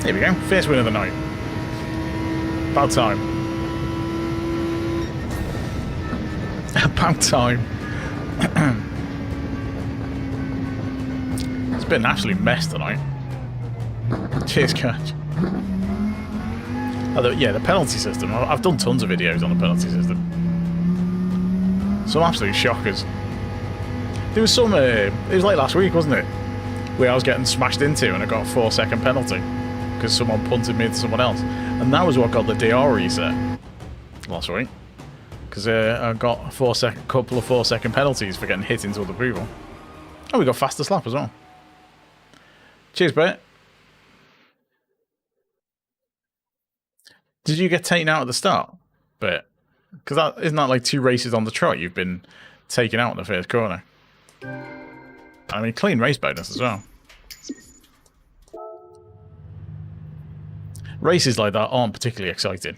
Here we go, first win of the night. About time. About time. It's been an absolute mess tonight. Cheers, Catch. Although, yeah, the penalty system. I've done tons of videos on the penalty system. Some absolute shockers. There was some. It was like last week, wasn't it? Where I was getting smashed into and I got a 4-second penalty because someone punted me into someone else, and that was what got the DR reset last week. Because I got a couple of 4-second penalties for getting hit into other people. Oh, we got faster slap as well. Cheers, Bert. Did you get taken out at the start, Bert? Because isn't that like 2 races on the trot you've been taken out in the first corner? I mean, clean race bonus as well. Races like that aren't particularly exciting.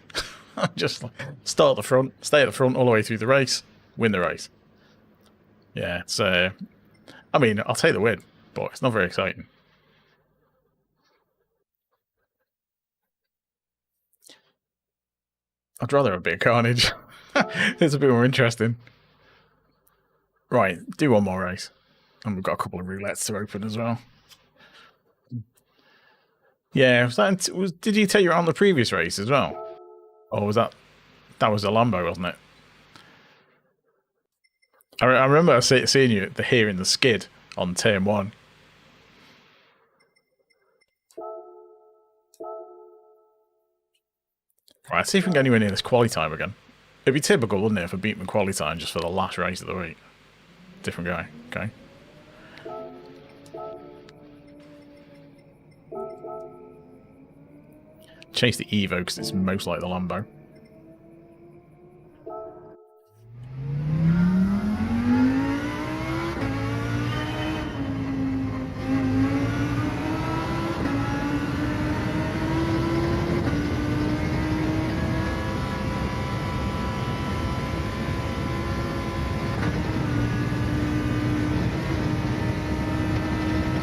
Just start at the front, stay at the front all the way through the race, win the race. Yeah, it's... I mean, I'll take the win, but it's not very exciting. I'd rather have a bit of carnage. It's a bit more interesting. Right, do one more race. And we've got a couple of roulettes to open as well. Yeah, did you take you on the previous race as well? Or was that was a Lambo, wasn't it? I remember seeing you hearing the skid on turn 1. Right, let's see if we can get anywhere near this quali time again. It'd be typical, wouldn't it, if I beat my quali time just for the last race of the week. Different guy, okay. Chase the Evo because it's most like the Lambo.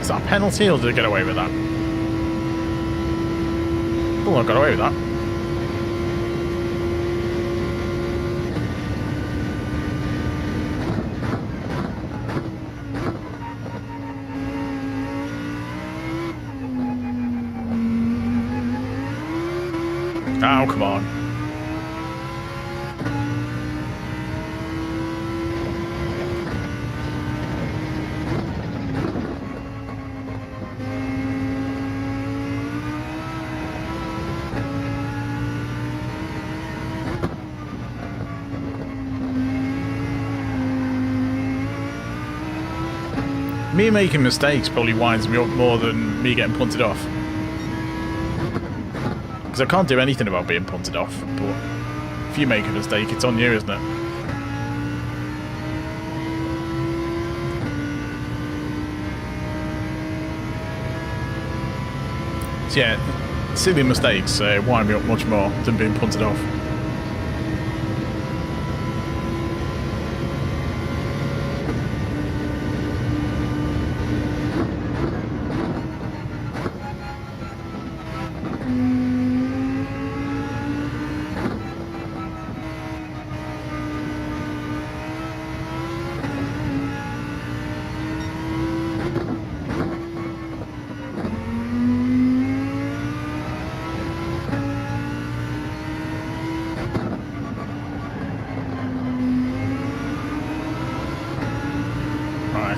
Is that a penalty or did I get away with that? Oh, I got away with that. Oh, come on. Me making mistakes probably winds me up more than me getting punted off. Because I can't do anything about being punted off, but if you make a mistake, it's on you, isn't it? So yeah, silly mistakes wind me up much more than being punted off.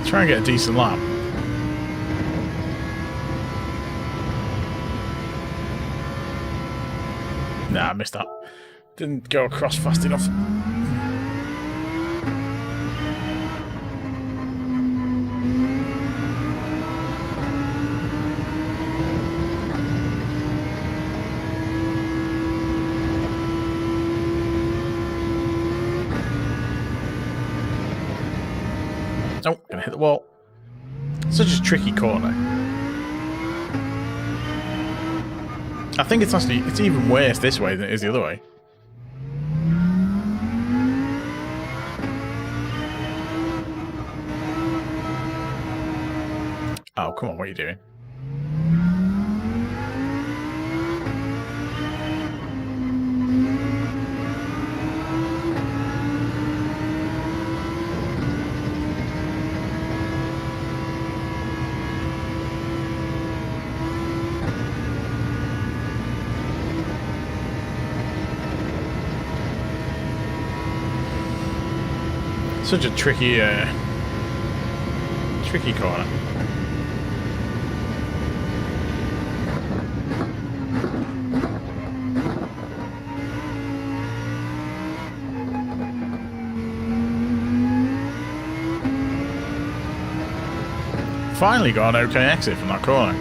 Try and get a decent lap. Nah, I missed that. Didn't go across fast enough. Oh, gonna hit the wall. Such a tricky corner. I think it's even worse this way than it is the other way. Oh, come on, what are you doing? Such a tricky corner. Finally got an okay exit from that corner.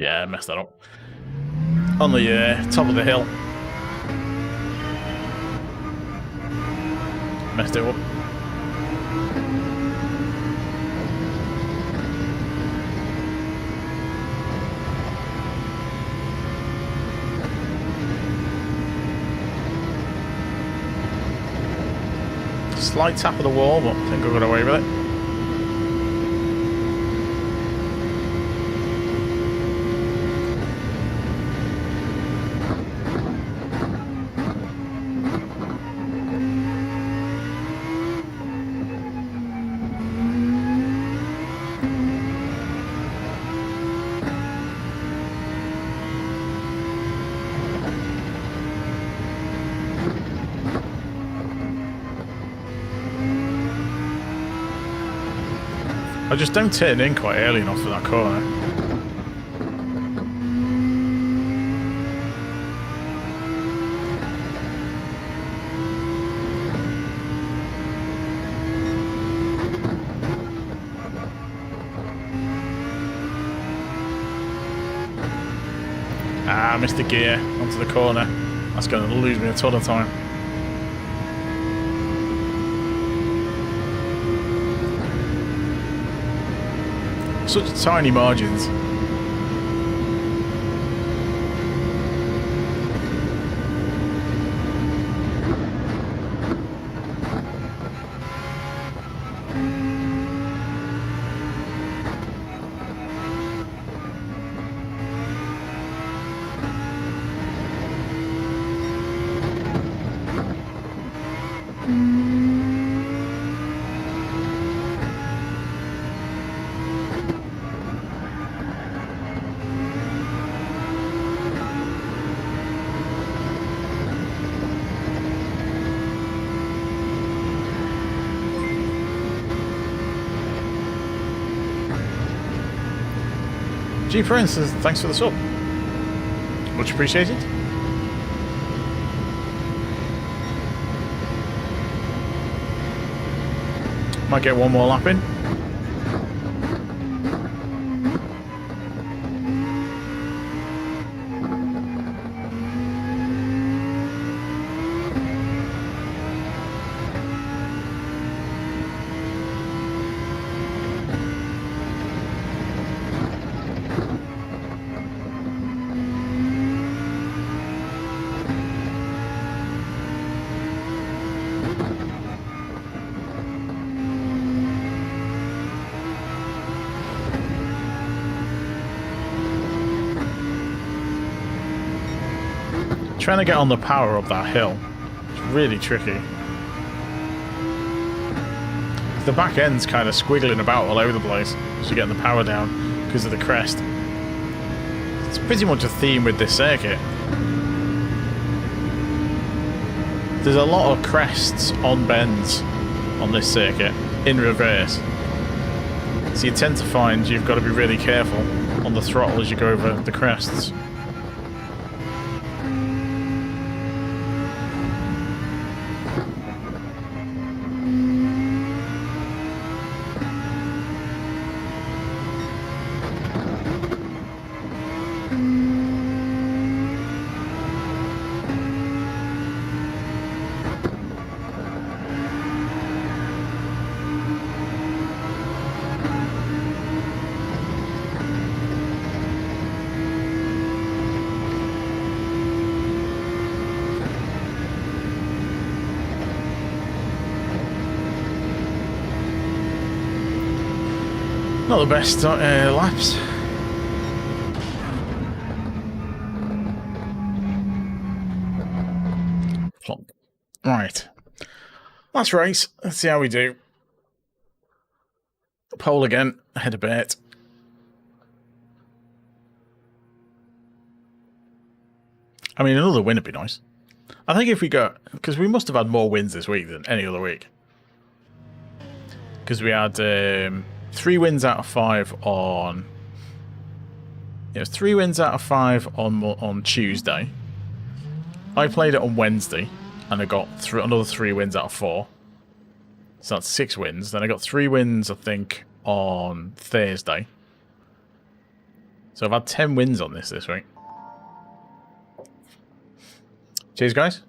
Yeah, I messed that up. On the top of the hill. Messed it up. Slight tap of the wall, but I think I got away with it. I just don't turn in quite early enough for that corner. Ah, I missed the gear onto the corner. That's going to lose me a ton of time. Such tiny margins. G.3 says thanks for the sub. Much appreciated. Might get one more lap in. Trying to get on the power up that hill. It's really tricky. The back end's kind of squiggling about all over the place as you're getting the power down because of the crest. It's pretty much a theme with this circuit. There's a lot of crests on bends on this circuit in reverse. So you tend to find you've got to be really careful on the throttle as you go over the crests. Not the best laps. Plonk. Right. Last race. Let's see how we do. Pole again. Ahead a bit. I mean, another win would be nice. I think if we got... Because we must have had more wins this week than any other week. Because we had... 3 wins out of 5 on... It was 3 wins out of 5 on Tuesday. I played it on Wednesday, and I got another 3 wins out of 4. So that's 6 wins. Then I got 3 wins, I think, on Thursday. So I've had 10 wins on this week. Cheers, guys.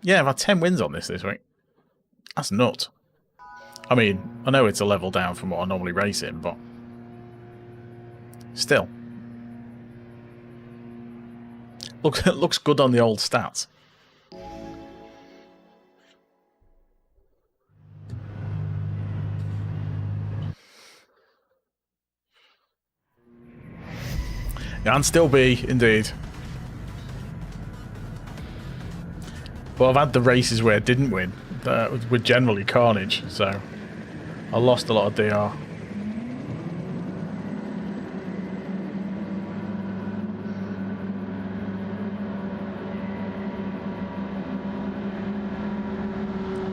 Yeah, I've had 10 wins on this week. That's nuts. I mean, I know it's a level down from what I normally race in, but still. Looks good on the old stats. Yeah, and still be, indeed. But I've had the races where I didn't win that were generally carnage, so I lost a lot of DR.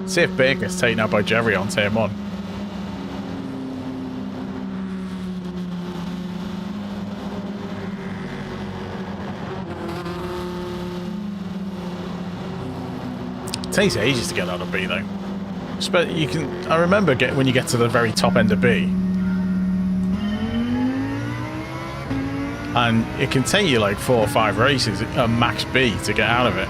See if Bacon gets taken out by Jerry on turn 1. It takes ages to get out of B though. You can. I remember when you get to the very top end of B, and it can take you like 4 or 5 races at max B to get out of it.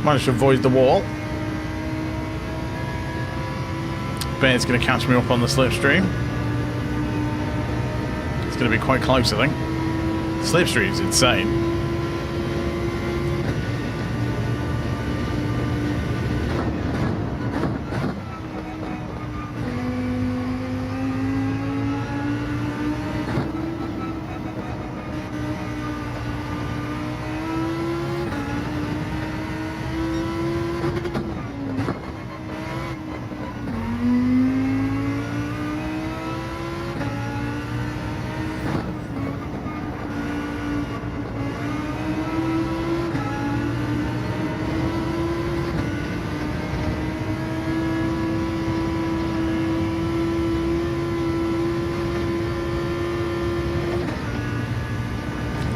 Managed to avoid the wall. But it's going to catch me up on the slipstream. It's going to be quite close, I think. Slipstream's insane.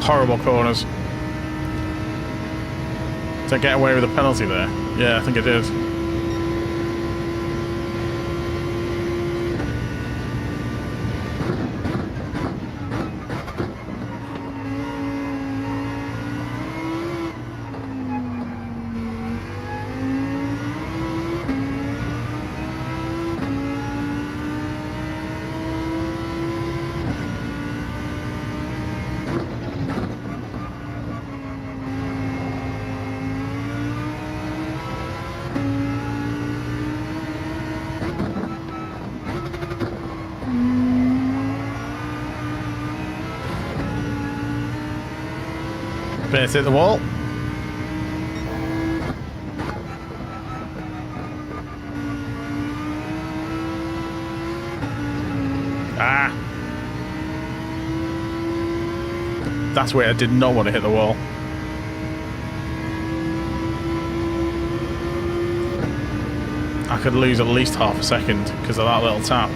Horrible corners. Did I get away with a penalty there? Yeah, I think I did. Bennett hit the wall. Ah. That's where I did not want to hit the wall. I could lose at least half a second because of that little tap.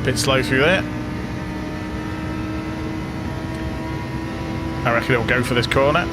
Bit slow through there. I reckon it'll go for this corner.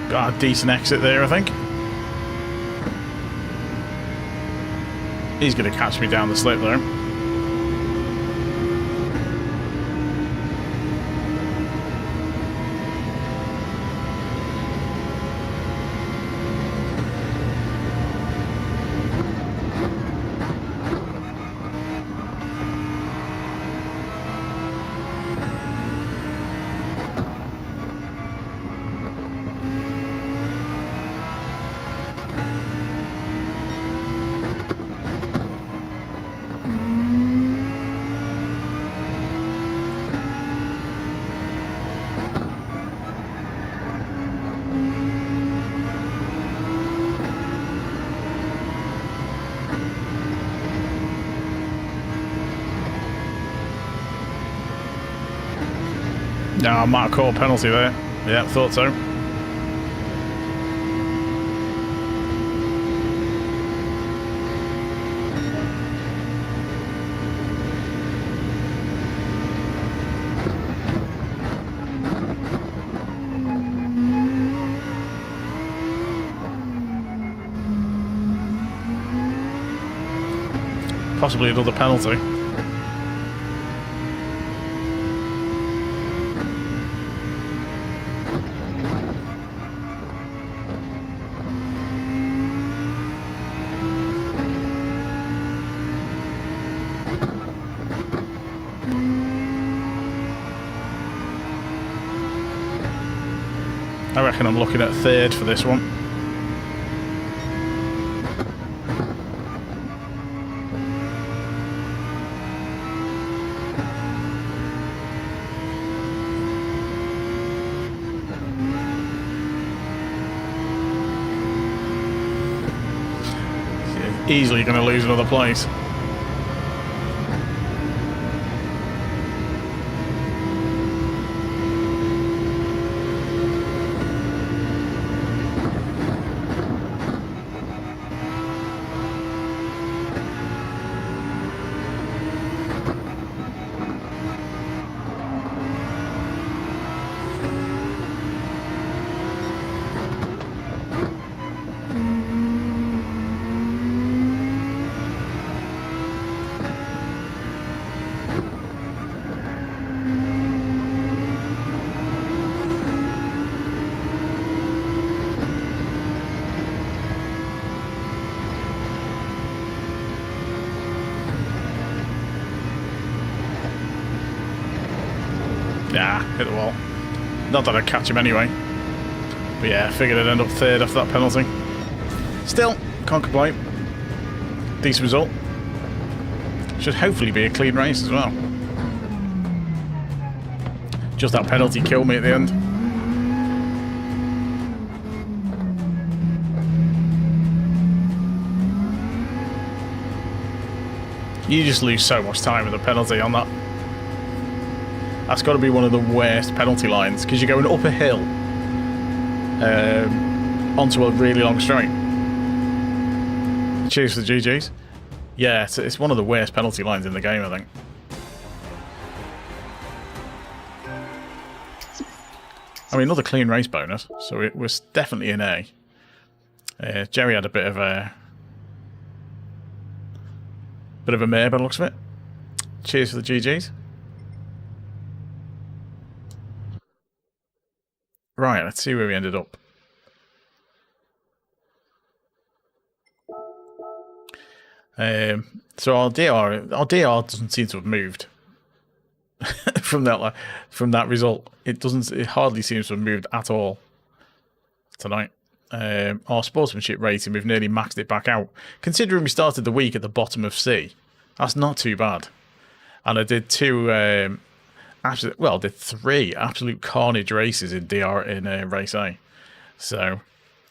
Got a decent exit there, I think. He's going to catch me down the slip there. No, I might have caught a penalty there. Yeah, thought so. Possibly another penalty. I reckon I'm looking at third for this one. Easily going to lose another place. Nah, hit the wall. Not that I'd catch him anyway. But yeah, I figured I'd end up third after that penalty. Still, can't complain. Decent result. Should hopefully be a clean race as well. Just that penalty killed me at the end. You just lose so much time with a penalty on that. That's got to be one of the worst penalty lines, because you're going up a hill onto a really long straight. Cheers for the GGs. Yeah, it's one of the worst penalty lines in the game, I think. I mean, another clean race bonus, so it was definitely an A. Jerry had a bit of a mare by the looks of it. Cheers for the GGs. Right, let's see where we ended up. So our DR doesn't seem to have moved from that result. It hardly seems to have moved at all tonight. Our sportsmanship rating, we've nearly maxed it back out. Considering we started the week at the bottom of C, that's not too bad. And I did did 3 absolute carnage races in race A. So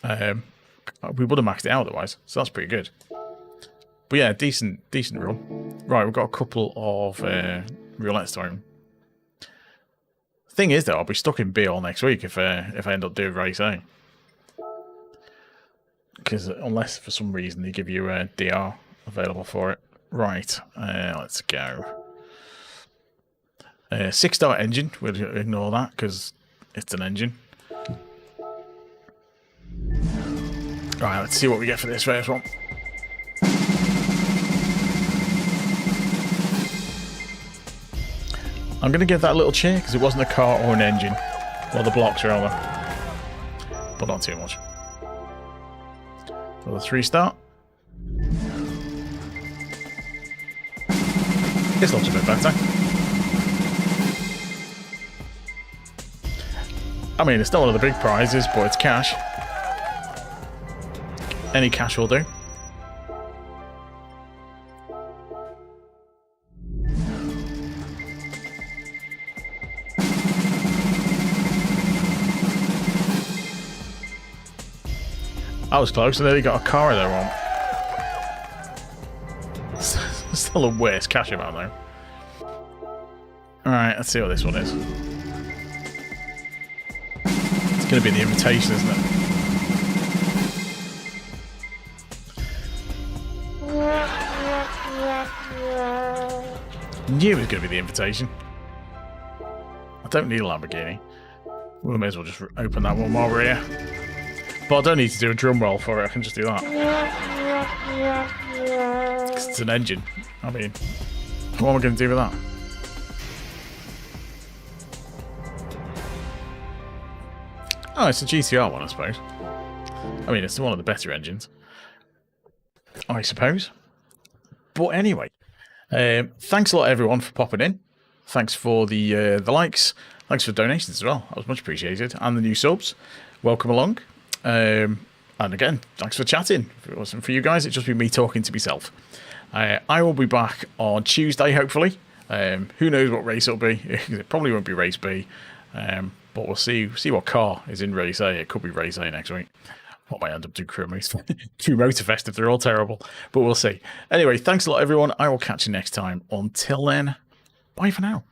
we would have maxed it out otherwise. So that's pretty good. But yeah, decent run. Right, we've got a couple of roulettes to open. Thing is, though, I'll be stuck in B all next week if I end up doing race A. Because unless for some reason they give you a DR available for it. Right, let's go. 6-star engine. We'll ignore that because it's an engine. Right, let's see what we get for this first one. I'm going to give that a little cheer because it wasn't a car or an engine. Well, the blocks rather. But not too much. Another 3-star. This looks a bit better. I mean, it's not one of the big prizes, but it's cash. Any cash will do. I was close, and then he got a car there on. Still a worse cash amount though. Alright, let's see what this one is. It's going to be the invitation, isn't it? Knew it was going to be the invitation. I don't need a Lamborghini. We may as well just open that one while we're here. But I don't need to do a drum roll for it, I can just do that. 'Cause it's an engine. I mean, what am I going to do with that? Oh, it's a GTR one, I suppose. I mean, it's one of the better engines, I suppose. But anyway, thanks a lot, everyone, for popping in. Thanks for the likes. Thanks for donations as well. That was much appreciated. And the new subs. Welcome along. And again, thanks for chatting. If it wasn't for you guys, it'd just be me talking to myself. I will be back on Tuesday, hopefully. Who knows what race it'll be. It probably won't be race B. But we'll see what car is in race A. It could be race A next week. What might end up doing Crew Motorfest if they're all terrible. But we'll see. Anyway, thanks a lot, everyone. I will catch you next time. Until then, bye for now.